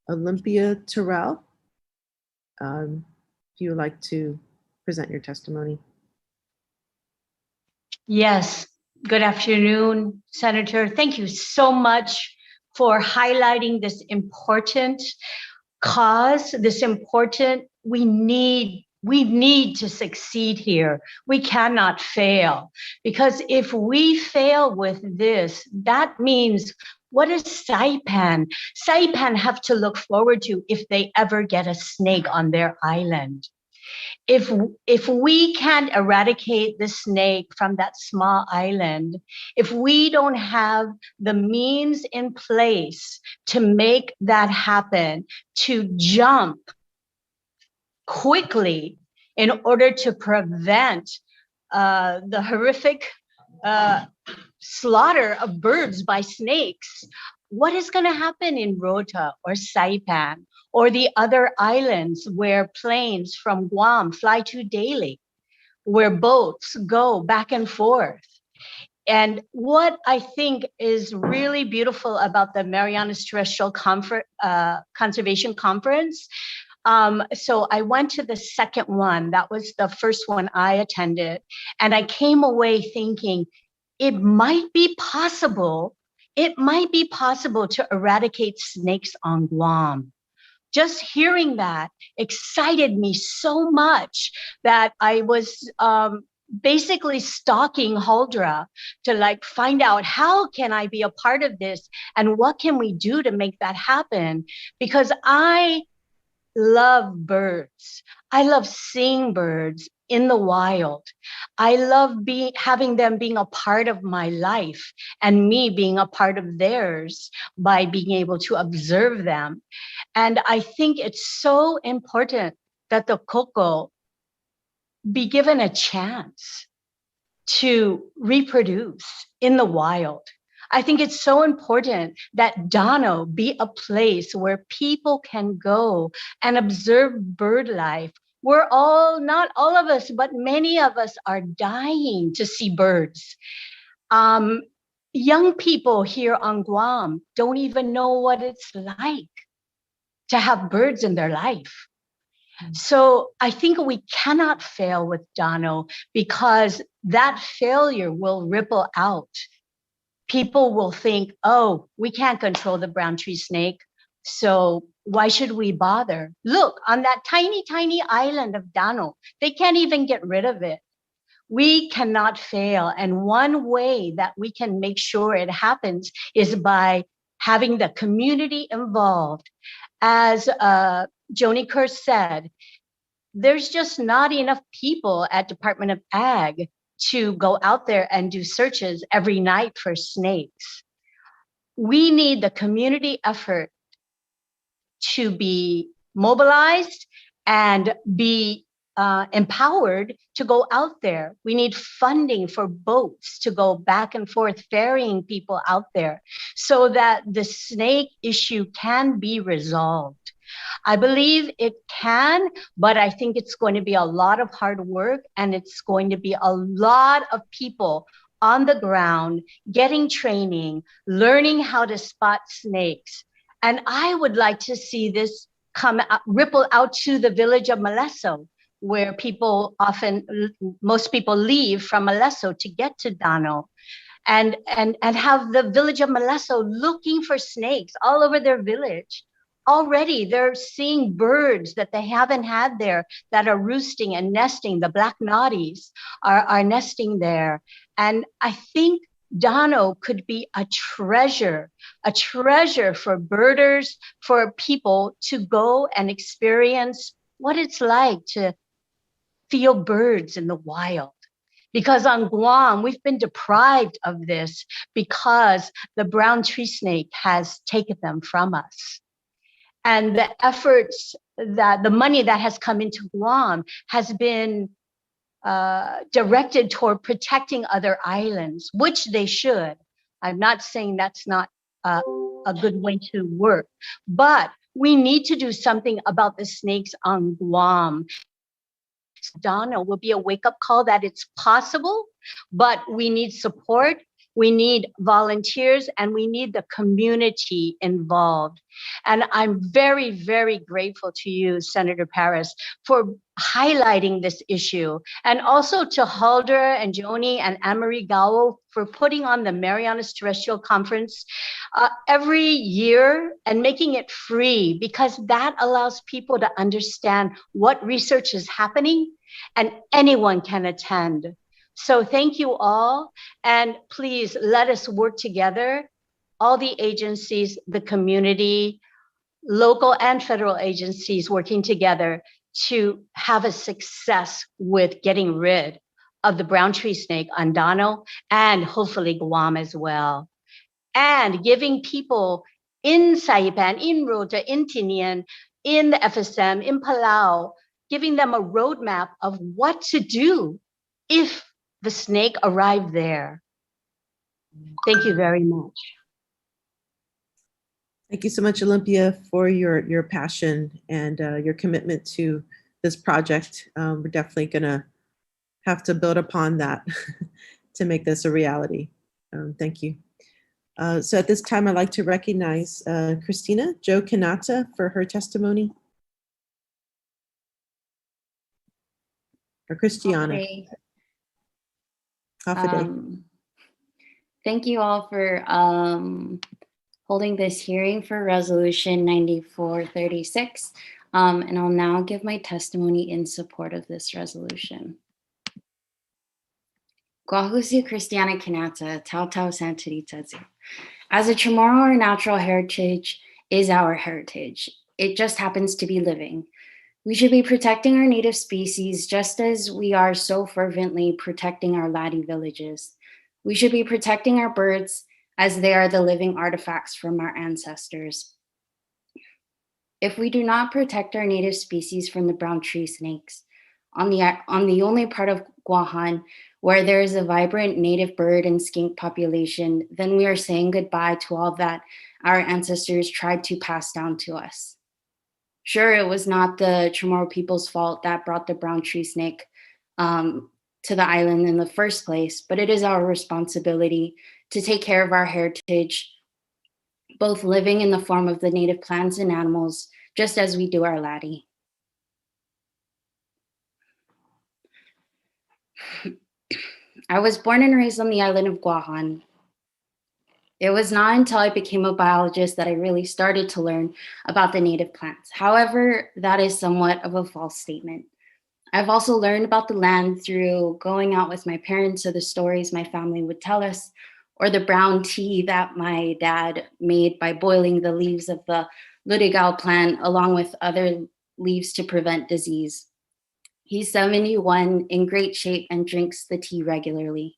A: Olympia Terrell. If you would like to present your testimony.
I: Yes, good afternoon, Senator. Thank you so much for highlighting this important cause, we need to succeed here. We cannot fail, because if we fail with this, that means what does Saipan have to look forward to if they ever get a snake on their island? If we can't eradicate the snake from that small island, if we don't have the means in place to make that happen, to jump quickly in order to prevent the horrific slaughter of birds by snakes, what is going to happen in Rota or Saipan or the other islands where planes from Guam fly to daily, where boats go back and forth? And what I think is really beautiful about the Marianas Terrestrial Conservation Conference, so I went to the second one. That was the first one I attended. And I came away thinking it might be possible to eradicate snakes on Guam. Just hearing that excited me so much that I was basically stalking Huldra to find out how can I be a part of this and what can we do to make that happen? Because I love birds. I love seeing birds in the wild. I love having them being a part of my life and me being a part of theirs by being able to observe them. And I think it's so important that the Coco be given a chance to reproduce in the wild. I think it's so important that Dåno be a place where people can go and observe bird life. Not all of us, but many of us are dying to see birds. Young people here on Guam don't even know what it's like to have birds in their life. So I think we cannot fail with Dåno, because that failure will ripple out. People will think, oh, we can't control the brown tree snake, so why should we bother? Look, on that tiny, tiny island of Dåno, they can't even get rid of it. We cannot fail. And one way that we can make sure it happens is by having the community involved. As Joni Kerr said, there's just not enough people at Department of Ag to go out there and do searches every night for snakes. We need the community effort to be mobilized and be empowered to go out there. We need funding for boats to go back and forth, ferrying people out there so that the snake issue can be resolved. I believe it can, but I think it's going to be a lot of hard work, and it's going to be a lot of people on the ground getting training, learning how to spot snakes. And I would like to see this ripple out to the village of Malesso, where most people leave from Malesso to get to Dåno, and have the village of Malesso looking for snakes all over their village. Already they're seeing birds that they haven't had there that are roosting and nesting. The black noddies are nesting there. And I think Dåno could be a treasure for birders, for people to go and experience what it's like to feel birds in the wild. Because on Guam, we've been deprived of this because the brown tree snake has taken them from us. And the efforts that the money that has come into Guam has been directed toward protecting other islands, which they should. I'm not saying that's not a good way to work, but we need to do something about the snakes on Guam. Dåno will be a wake-up call that it's possible, but we need support, we need volunteers, and we need the community involved. And I'm very, very grateful to you, Senator Perez, for highlighting this issue, and also to Halder and Joni and Anne-Marie Gowell for putting on the Marianas Terrestrial Conference every year and making it free, because that allows people to understand what research is happening and anyone can attend. So thank you all, and please let us work together, all the agencies, the community, local and federal agencies working together to have a success with getting rid of the brown tree snake on Dåno and hopefully Guam as well. And giving people in Saipan, in Rota, in Tinian, in the FSM, in Palau, giving them a roadmap of what to do if the snake arrived there. Thank you very much.
A: Thank you so much, Olympia, for your passion and your commitment to this project. We're definitely gonna have to build upon that to make this a reality. Thank you. So at this time, I'd like to recognize Christina Jo Kanata for her testimony. Or Christiana.
J: Thank you all for holding this hearing for Resolution 9436. And I'll now give my testimony in support of this resolution. Guahusi Christiana Kanata, Tau Tau Santaritazu. As a Chamorro, our natural heritage is our heritage. It just happens to be living. We should be protecting our native species just as we are so fervently protecting our laddie villages. We should be protecting our birds as they are the living artifacts from our ancestors. If we do not protect our native species from the brown tree snakes, on the only part of Guåhan where there is a vibrant native bird and skink population, then we are saying goodbye to all that our ancestors tried to pass down to us. Sure, it was not the Chamorro people's fault that brought the brown tree snake to the island in the first place, but it is our responsibility to take care of our heritage, both living in the form of the native plants and animals, just as we do our laddie. I was born and raised on the island of Guåhan. It was not until I became a biologist that I really started to learn about the native plants. However, that is somewhat of a false statement. I've also learned about the land through going out with my parents, or the stories my family would tell us, or the brown tea that my dad made by boiling the leaves of the Ridgell plant along with other leaves to prevent disease. He's 71, in great shape, and drinks the tea regularly.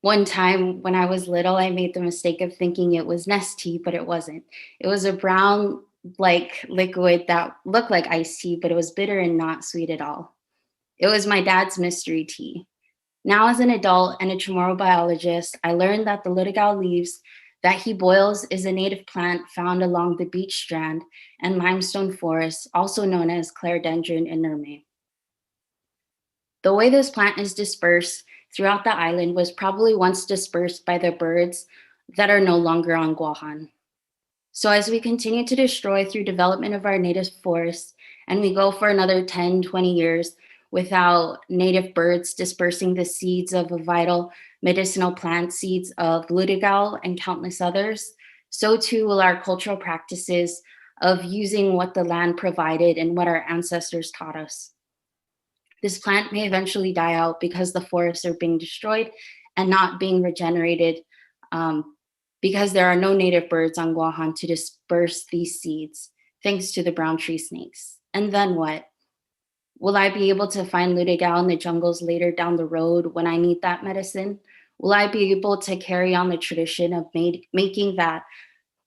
J: One time when I was little, I made the mistake of thinking it was nest tea, but it wasn't. It was a brown like liquid that looked like iced tea, but it was bitter and not sweet at all. It was my dad's mystery tea. Now as an adult and a Chamorro biologist, I learned that the Ridgell leaves that he boils is a native plant found along the beach strand and limestone forests, also known as Claridendron inerme. The way this plant is dispersed throughout the island was probably once dispersed by the birds that are no longer on Guåhan. So as we continue to destroy through development of our native forests, and we go for another 10, 20 years without native birds dispersing the seeds of a vital medicinal plant, seeds of Ridgell and countless others, so too will our cultural practices of using what the land provided and what our ancestors taught us. This plant may eventually die out because the forests are being destroyed and not being regenerated because there are no native birds on Guåhan to disperse these seeds, thanks to the brown tree snakes. And then what? Will I be able to find Ludigao in the jungles later down the road when I need that medicine? Will I be able to carry on the tradition of making that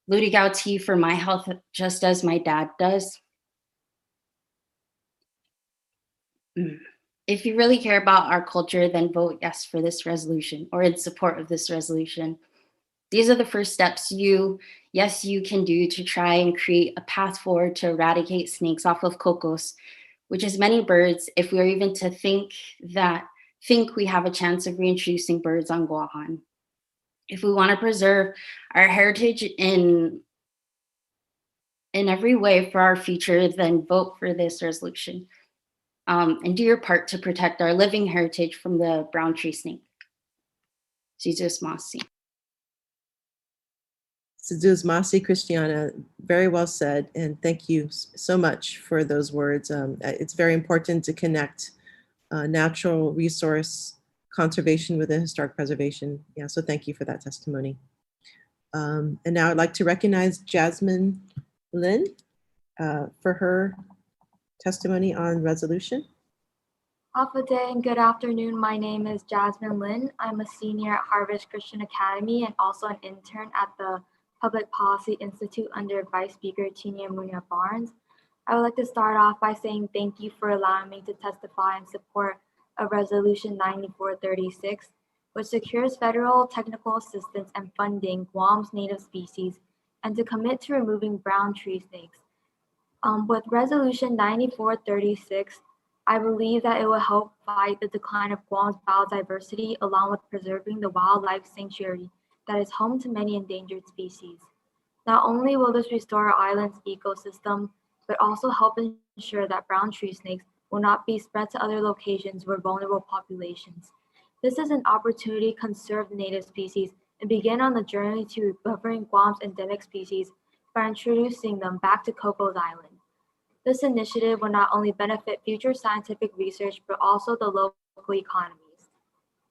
J: Ludigao tea for my health just as my dad does? If you really care about our culture, then vote yes for this resolution or in support of this resolution. These are the first steps you can do to try and create a path forward to eradicate snakes off of Cocos, which is many birds, if we are even to think we have a chance of reintroducing birds on Guåhan. If we want to preserve our heritage in every way for our future, then vote for this resolution. And do your part to protect our living heritage from the brown tree snake. Jesus Masi.
A: Sizus Masi, Christiana, very well said, and thank you so much for those words. It's very important to connect natural resource conservation with the historic preservation. Yeah, so thank you for that testimony. And now I'd like to recognize Jasmine Lin for her testimony on resolution.
K: Alpha Day and good afternoon. My name is Jasmine Lin. I'm a senior at Harvest Christian Academy and also an intern at the Public Policy Institute under Vice Speaker Tinia Monia Barnes. I would like to start off by saying thank you for allowing me to testify in support of Resolution 9436, which secures federal technical assistance and funding Guam's native species and to commit to removing brown tree snakes. With Resolution 9436, I believe that it will help fight the decline of Guam's biodiversity along with preserving the wildlife sanctuary that is home to many endangered species. Not only will this restore our island's ecosystem, but also help ensure that brown tree snakes will not be spread to other locations where vulnerable populations. This is an opportunity to conserve native species and begin on the journey to recovering Guam's endemic species by introducing them back to Cocos Island. This initiative will not only benefit future scientific research, but also the local economies.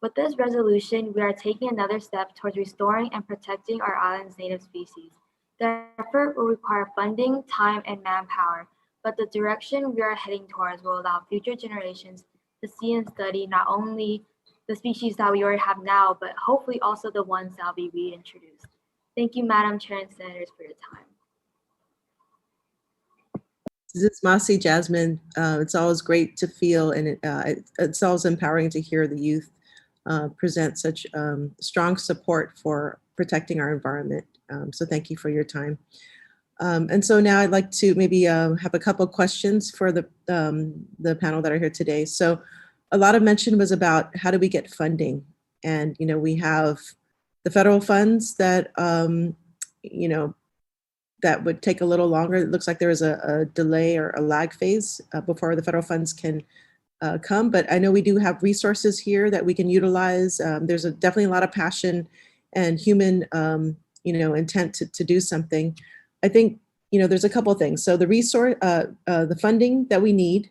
K: With this resolution, we are taking another step towards restoring and protecting our island's native species. The effort will require funding, time, and manpower, but the direction we are heading towards will allow future generations to see and study not only the species that we already have now, but hopefully also the ones that will be reintroduced. Thank you, Madam Chair and Senators, for your time.
A: Sizus Masi, Jasmine, it's always great to feel, and it's always empowering to hear the youth present such strong support for protecting our environment. So thank you for your time. And so now I'd like to maybe have a couple of questions for the panel that are here today. So a lot of mention was about how do we get funding? And, we have the federal funds that, that would take a little longer. It looks like there is a delay or a lag phase before the federal funds can come, but I know we do have resources here that we can utilize. There's definitely a lot of passion and human, intent to do something. I think, there's a couple of things. So the resource, the funding that we need,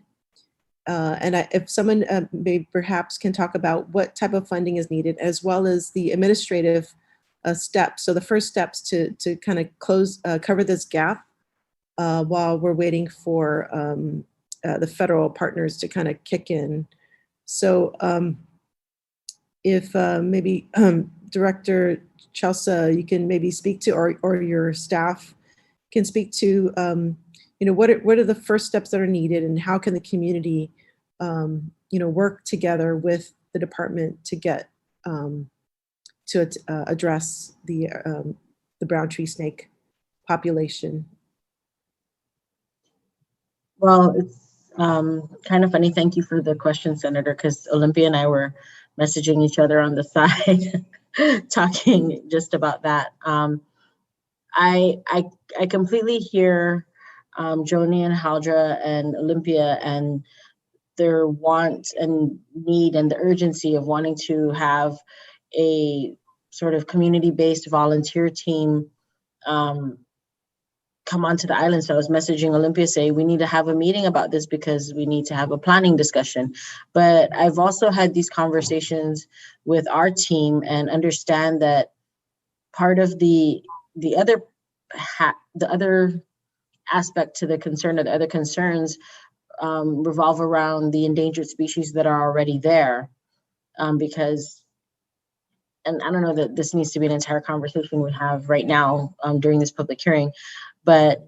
A: and if someone maybe perhaps can talk about what type of funding is needed, as well as the administrative steps. So the first steps to kind of cover this gap while we're waiting for the federal partners to kind of kick in. So if maybe Director Chelsea, you can maybe speak to, or your staff can speak to, what are the first steps that are needed, and how can the community, work together with the department to get to address the brown tree snake population?
B: Well, it's kind of funny. Thank you for the question, Senator, because Olympia and I were messaging each other on the side, talking just about that. I completely hear Joni and Haldra and Olympia and their want and need and the urgency of wanting to have a sort of community-based volunteer team come onto the island. So I was messaging Olympia saying, we need to have a meeting about this because we need to have a planning discussion. But I've also had these conversations with our team and understand that part of the other aspect to the concern, or the other concerns, revolve around the endangered species that are already there. Because, and I don't know that this needs to be an entire conversation we have right now during this public hearing, but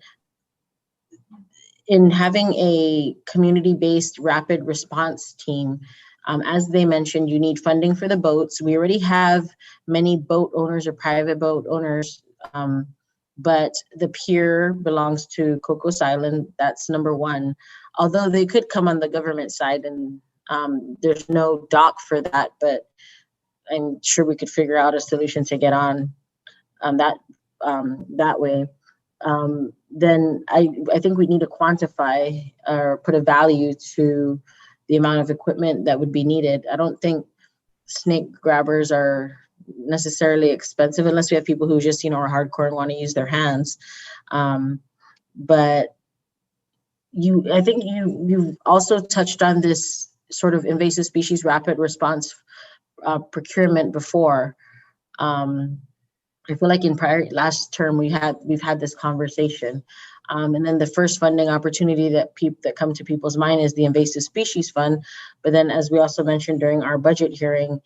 B: in having a community-based rapid response team, as they mentioned, you need funding for the boats. We already have many boat owners or private boat owners, but the pier belongs to Cocos Island. That's number one. Although they could come on the government side, and there's no dock for that, but I'm sure we could figure out a solution to get on that way. Then I think we need to quantify or put a value to the amount of equipment that would be needed. I don't think snake grabbers are necessarily expensive unless we have people who just, are hardcore and want to use their hands. But I think you've also touched on this sort of invasive species rapid response procurement before. I feel like in last term we've had this conversation, and then the first funding opportunity that come to people's mind is the invasive species fund. But then, as we also mentioned during our budget hearing,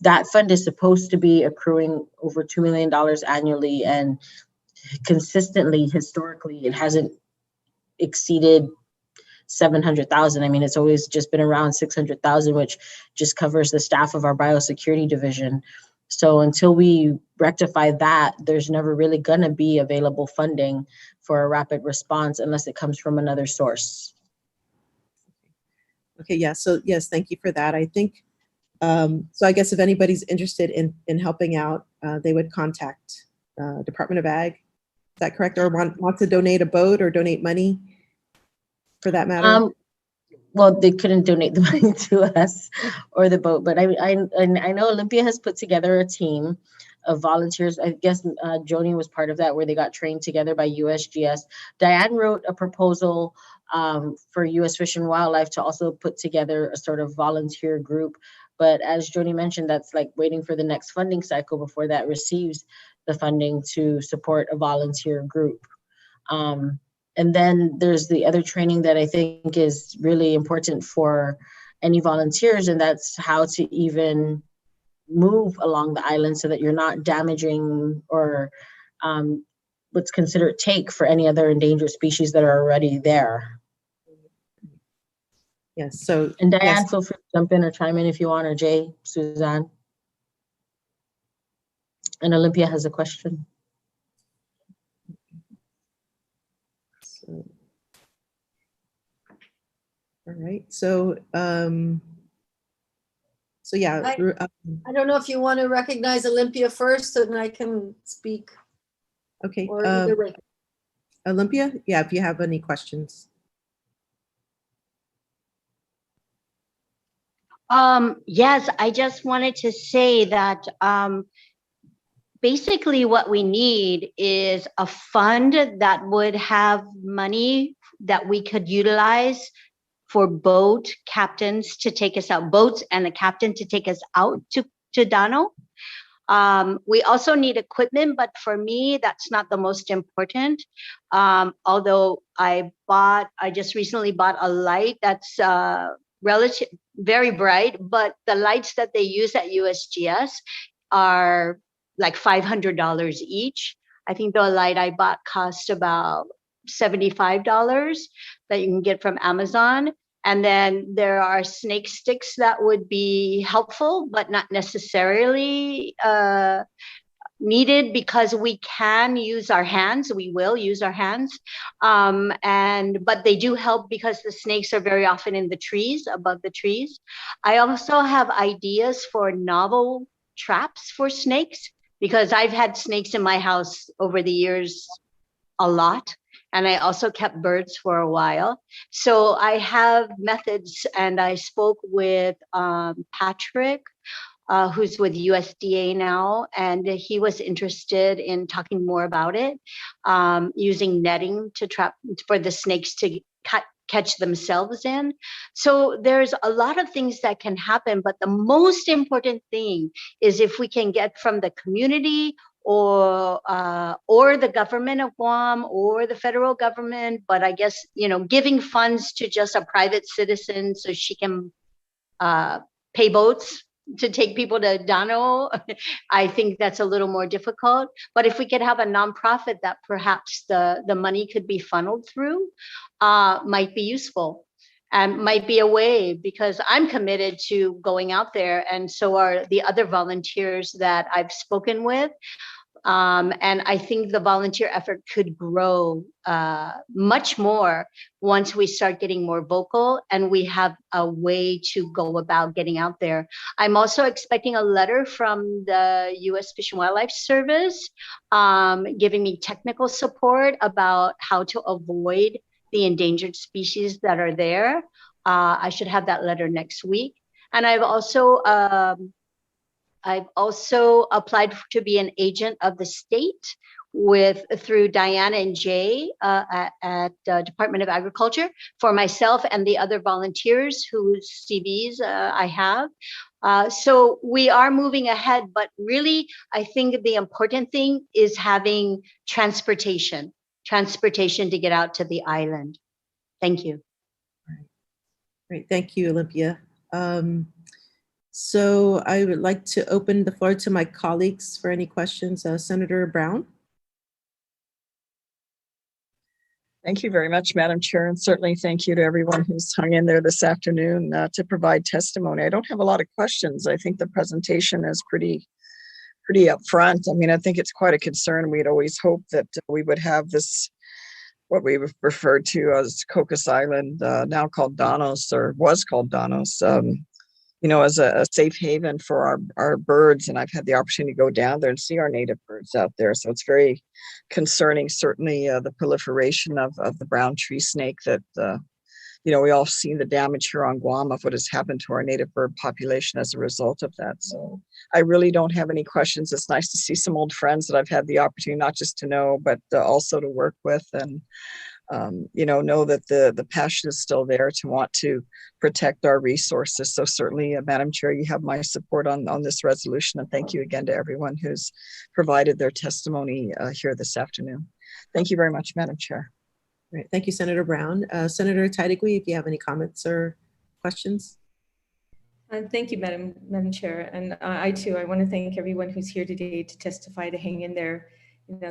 B: that fund is supposed to be accruing over $2 million annually, and consistently, historically, it hasn't exceeded 700,000. I mean, it's always just been around 600,000, which just covers the staff of our biosecurity division. So until we rectify that, there's never really going to be available funding for a rapid response unless it comes from another source.
A: Okay, yeah, so yes, thank you for that. I think, so I guess if anybody's interested in helping out, they would contact Department of Ag. Is that correct? Or want to donate a boat or donate money for that matter?
B: Well, they couldn't donate the money to us or the boat, but I know Olympia has put together a team of volunteers. I guess Joni was part of that, where they got trained together by USGS. Diane wrote a proposal for U.S. Fish and Wildlife to also put together a sort of volunteer group. But as Joni mentioned, that's like waiting for the next funding cycle before that receives the funding to support a volunteer group. And then there's the other training that I think is really important for any volunteers, and that's how to even move along the island so that you're not damaging or what's considered take for any other endangered species that are already there.
A: Yes, so.
B: And Diane,
A: yes.
B: feel free to jump in or chime in if you want, or Jay, Suzanne. And Olympia has a question.
A: All right, so yeah.
C: I don't know if you want to recognize Olympia first, and I can speak.
A: Okay.
C: Or either way.
A: Olympia, yeah, if you have any questions.
I: Yes, I just wanted to say that basically what we need is a fund that would have money that we could utilize for boat captains to take us out, boats and a captain to take us out to Dåno. We also need equipment, but for me, that's not the most important. Although I just recently bought a light that's very bright, but the lights that they use at USGS are like $500 each. I think the light I bought cost about $75 that you can get from Amazon. And then there are snake sticks that would be helpful, but not necessarily needed, because we can use our hands. We will use our hands. But they do help because the snakes are very often in the trees, above the trees. I also have ideas for novel traps for snakes, because I've had snakes in my house over the years a lot. And I also kept birds for a while. So I have methods, and I spoke with Patrick who's with USDA now, and he was interested in talking more about it, using netting to trap for the snakes to catch themselves in. So there's a lot of things that can happen, but the most important thing is if we can get from the community or the government of Guam or the federal government, but I guess, giving funds to just a private citizen so she can pay boats to take people to Dåno, I think that's a little more difficult. But if we could have a nonprofit that perhaps the money could be funneled through, might be useful and might be a way, because I'm committed to going out there, and so are the other volunteers that I've spoken with. And I think the volunteer effort could grow much more once we start getting more vocal and we have a way to go about getting out there. I'm also expecting a letter from the U.S. Fish and Wildlife Service giving me technical support about how to avoid the endangered species that are there. I should have that letter next week. And I've also applied to be an agent of the state through Diana and Jay at Department of Agriculture for myself and the other volunteers whose CVs I have. So we are moving ahead, but really I think the important thing is having transportation to get out to the island. Thank you.
A: Great, thank you, Olympia. So I would like to open the floor to my colleagues for any questions. Senator Brown.
L: Thank you very much, Madam Chair, and certainly thank you to everyone who's hung in there this afternoon to provide testimony. I don't have a lot of questions. I think the presentation is pretty upfront. I mean, I think it's quite a concern. We'd always hoped that we would have this, what we referred to as Cocos Island, now called Dånos, or was called Dånos, as a safe haven for our birds. And I've had the opportunity to go down there and see our native birds out there. So it's very concerning, certainly the proliferation of the brown tree snake that, we all seen the damage here on Guam of what has happened to our native bird population as a result of that. So I really don't have any questions. It's nice to see some old friends that I've had the opportunity not just to know, but also to work with, and know that the passion is still there to want to protect our resources. So certainly, Madam Chair, you have my support on this resolution. And thank you again to everyone who's provided their testimony here this afternoon. Thank you very much, Madam Chair.
A: Great. Thank you, Senator Brown. Senator Taitigui, if you have any comments or questions.
M: Thank you, Madam Chair. And I want to thank everyone who's here today to testify, to hang in there.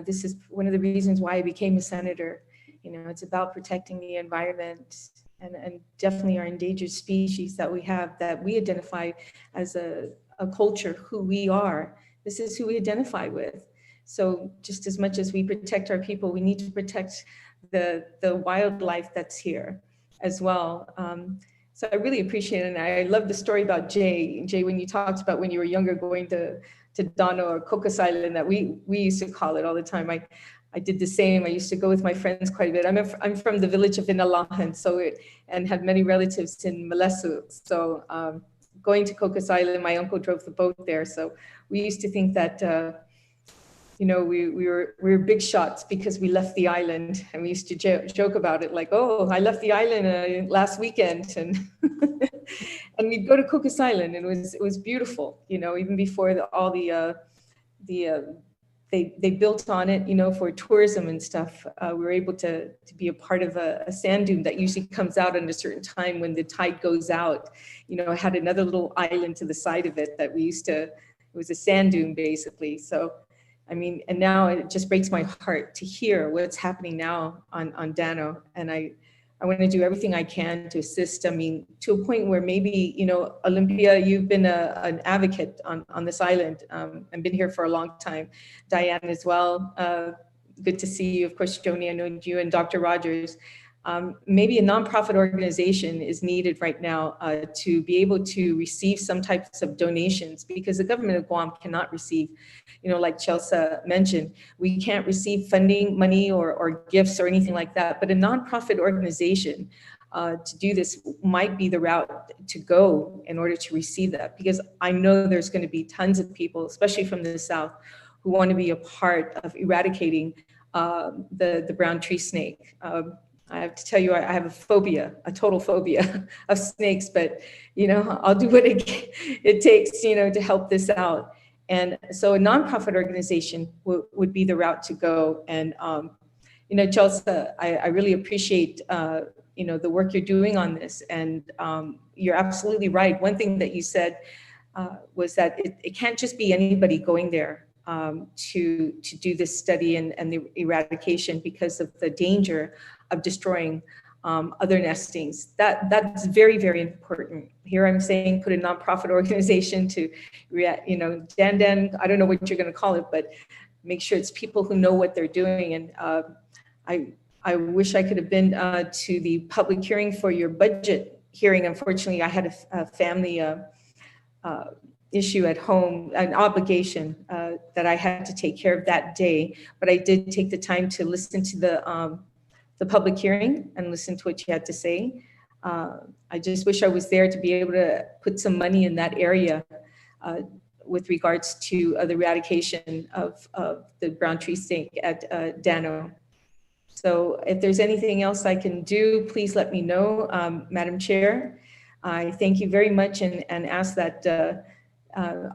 M: This is one of the reasons why I became a senator. It's about protecting the environment and definitely our endangered species that we have, that we identify as a culture, who we are. This is who we identify with. So just as much as we protect our people, we need to protect the wildlife that's here as well. So I really appreciate it. And I love the story about Jay, when you talked about when you were younger going to Dåno or Cocos Island, that we used to call it all the time. I did the same. I used to go with my friends quite a bit. I'm from the village of Inalahan, and had many relatives in Malesu. So going to Cocos Island, my uncle drove the boat there. So we used to think that, we were big shots because we left the island, and we used to joke about it, like, oh, I left the island last weekend, and and we'd go to Cocos Island, and it was beautiful, even before they built on it, for tourism and stuff. We were able to be a part of a sand dune that usually comes out at a certain time when the tide goes out. I had another little island to the side of it that it was a sand dune basically. So, and now it just breaks my heart to hear what's happening now on Dåno. And I want to do everything I can to assist. To a point where maybe, Olympia, you've been an advocate on this island and been here for a long time. Diane as well. Good to see you. Of course, Joni, I know you, and Dr. Rogers. Maybe a nonprofit organization is needed right now to be able to receive some types of donations, because the government of Guam cannot receive, like Chelsea mentioned, we can't receive funding, money or gifts or anything like that. But a nonprofit organization to do this might be the route to go in order to receive that, because I know there's going to be tons of people, especially from the South, who want to be a part of eradicating the brown tree snake. I have to tell you, I have a phobia, a total phobia of snakes, but, you know, I'll do what it takes, you know, to help this out. And so a nonprofit organization would be the route to go. And, you know, Chelsea, I really appreciate, you know, the work you're doing on this. And you're absolutely right. One thing that you said was that it can't just be anybody going there to do this study and the eradication because of the danger of destroying other nestings. That's very, very important. Here I'm saying put a nonprofit organization to, you know, Dan, I don't know what you're going to call it, but make sure it's people who know what they're doing. And I wish I could have been to the public hearing for your budget hearing. Unfortunately, I had a family issue at home, an obligation that I had to take care of that day. But I did take the time to listen to the public hearing and listen to what you had to say. I just wish I was there to be able to put some money in that area with regards to the eradication of the brown tree snake at Dåno. So if there's anything else I can do, please let me know, Madam Chair. I thank you very much and ask that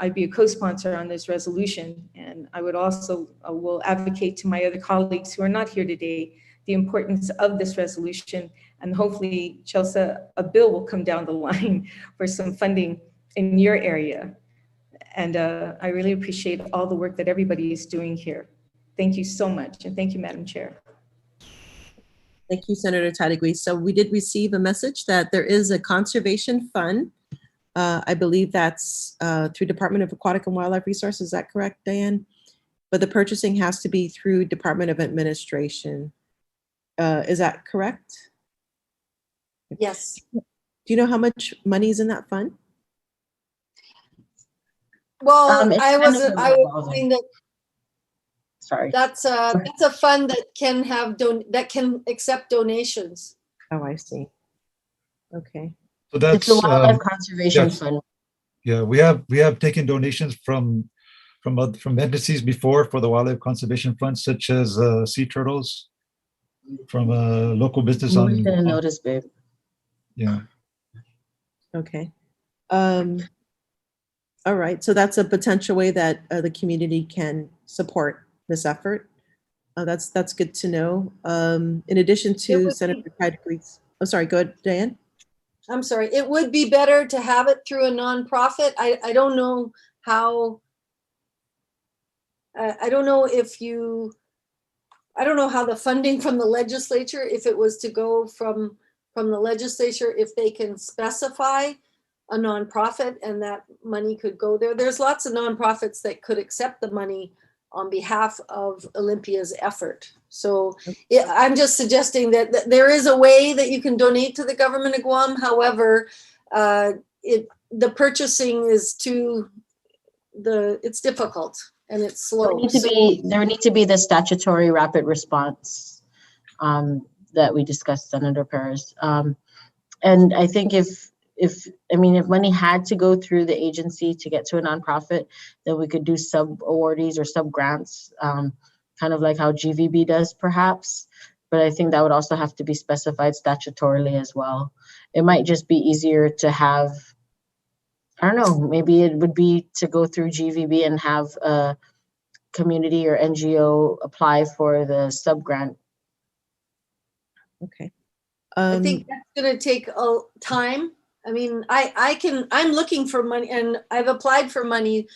M: I'd be a co-sponsor on this resolution. And I would also will advocate to my other colleagues who are not here today the importance of this resolution. And hopefully, Chelsea, a bill will come down the line for some funding in your area. And I really appreciate all the work that everybody is doing here. Thank you so much. And thank you, Madam Chair.
A: Thank you, Senator Tadigui. So we did receive a message that there is a conservation fund. I believe that's through Department of Aquatic and Wildlife Resources. Is that correct, Diane? But the purchasing has to be through Department of Administration. Is that correct?
C: Yes.
A: Do you know how much money is in that fund?
C: Well,
B: It's
C: I
B: kind
C: was
B: of
C: saying that
B: Sorry.
C: that's a fund that can have that can accept donations.
A: Oh, I see. Okay.
E: So that's
B: It's the Wildlife Conservation
E: yes.
B: Fund.
E: Yeah, we have taken donations from entities before for the Wildlife Conservation Fund, such as sea turtles from a local business on.
B: Didn't notice, babe.
E: Yeah.
A: Okay. All right. So that's a potential way that the community can support this effort. That's good to know. In addition to Senator Tadigui's, oh, sorry, go ahead, Diane.
C: I'm sorry. It would be better to have it through a nonprofit. I don't know how. I don't know how the funding from the legislature, if it was to go from the legislature, if they can specify a nonprofit and that money could go there. There's lots of nonprofits that could accept the money on behalf of Olympia's effort. So I'm just suggesting that there is a way that you can donate to the government of Guam. However, the purchasing is it's difficult and it's slow.
B: There would need to be the statutory rapid response that we discussed, Senator Perez. And I think if money had to go through the agency to get to a nonprofit, then we could do sub-awardees or sub-grants, kind of like how GVB does perhaps. But I think that would also have to be specified statutorily as well. It might just be easier to have, I don't know, maybe it would be to go through GVB and have a community or NGO apply for the sub-grant.
A: Okay.
C: I think that's going to take time. I mean, I'm looking for money and I've applied for money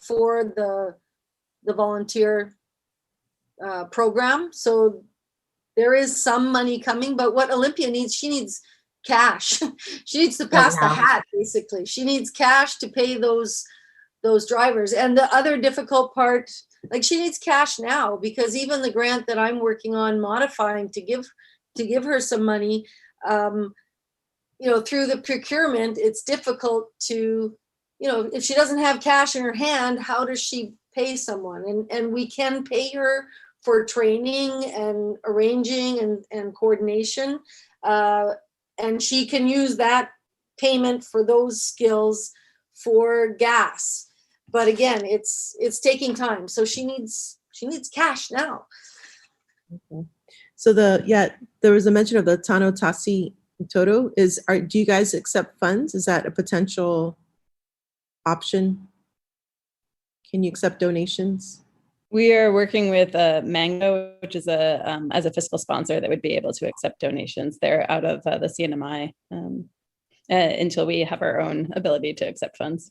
C: for the volunteer program. So there is some money coming, but what Olympia needs, she needs cash. She needs to pass the hat, basically. She needs cash to pay those drivers. And the other difficult part, like she needs cash now, because even the grant that I'm working on modifying to give her some money, through the procurement, it's difficult to, if she doesn't have cash in her hand, how does she pay someone? And we can pay her for training and arranging and coordination. and she can use that payment for those skills for gas. But again, it's taking time. So she needs cash now.
A: Okay. So there was a mention of the Tano Tasi Toto. Do you guys accept funds? Is that a potential option? Can you accept donations?
G: We are working with Mango, which is as a fiscal sponsor that would be able to accept donations. They're out of the CNMI until we have our own ability to accept funds.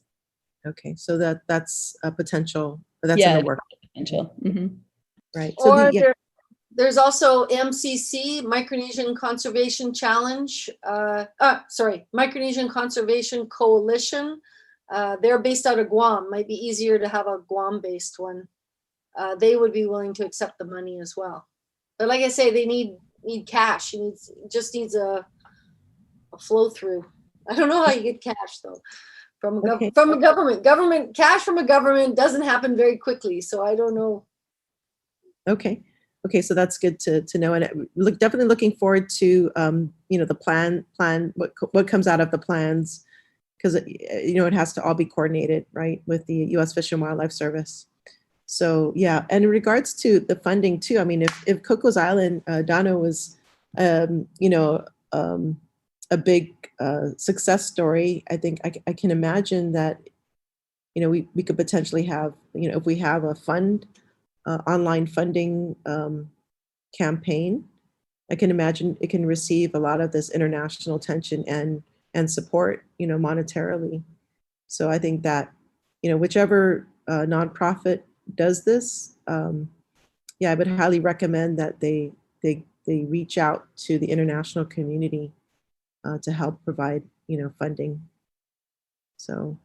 A: Okay, so that's a potential. That's in the work.
G: Potential. Mm-hmm.
A: Right. So
C: Or there's also MCC, Micronesian Conservation Challenge. Micronesian Conservation Coalition. They're based out of Guam. Might be easier to have a Guam-based one. They would be willing to accept the money as well. But like I say, they need cash. Just needs a flow through. I don't know how you get cash though from a government. Cash from a government doesn't happen very quickly. So I don't know.
A: Okay. So that's good to know, and definitely looking forward to the plan what comes out of the plans, because it has to all be coordinated, right, with the U.S. Fish and Wildlife Service. So yeah, and in regards to the funding too, I mean, if Cocos Island, Dåno was, a big success story, I think I can imagine that, we could potentially have, if we have a online funding campaign, I can imagine it can receive a lot of this international attention and support, monetarily. So I think that, whichever nonprofit does this, I would highly recommend that they reach out to the international community to help provide, funding. So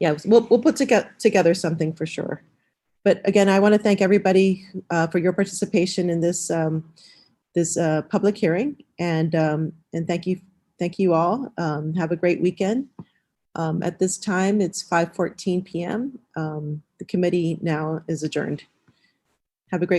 A: yeah, we'll put together something for sure. But again, I want to thank everybody for your participation in this public hearing, and thank you all. Have a great weekend. At this time, it's 5:14 p.m. The committee now is adjourned. Have a great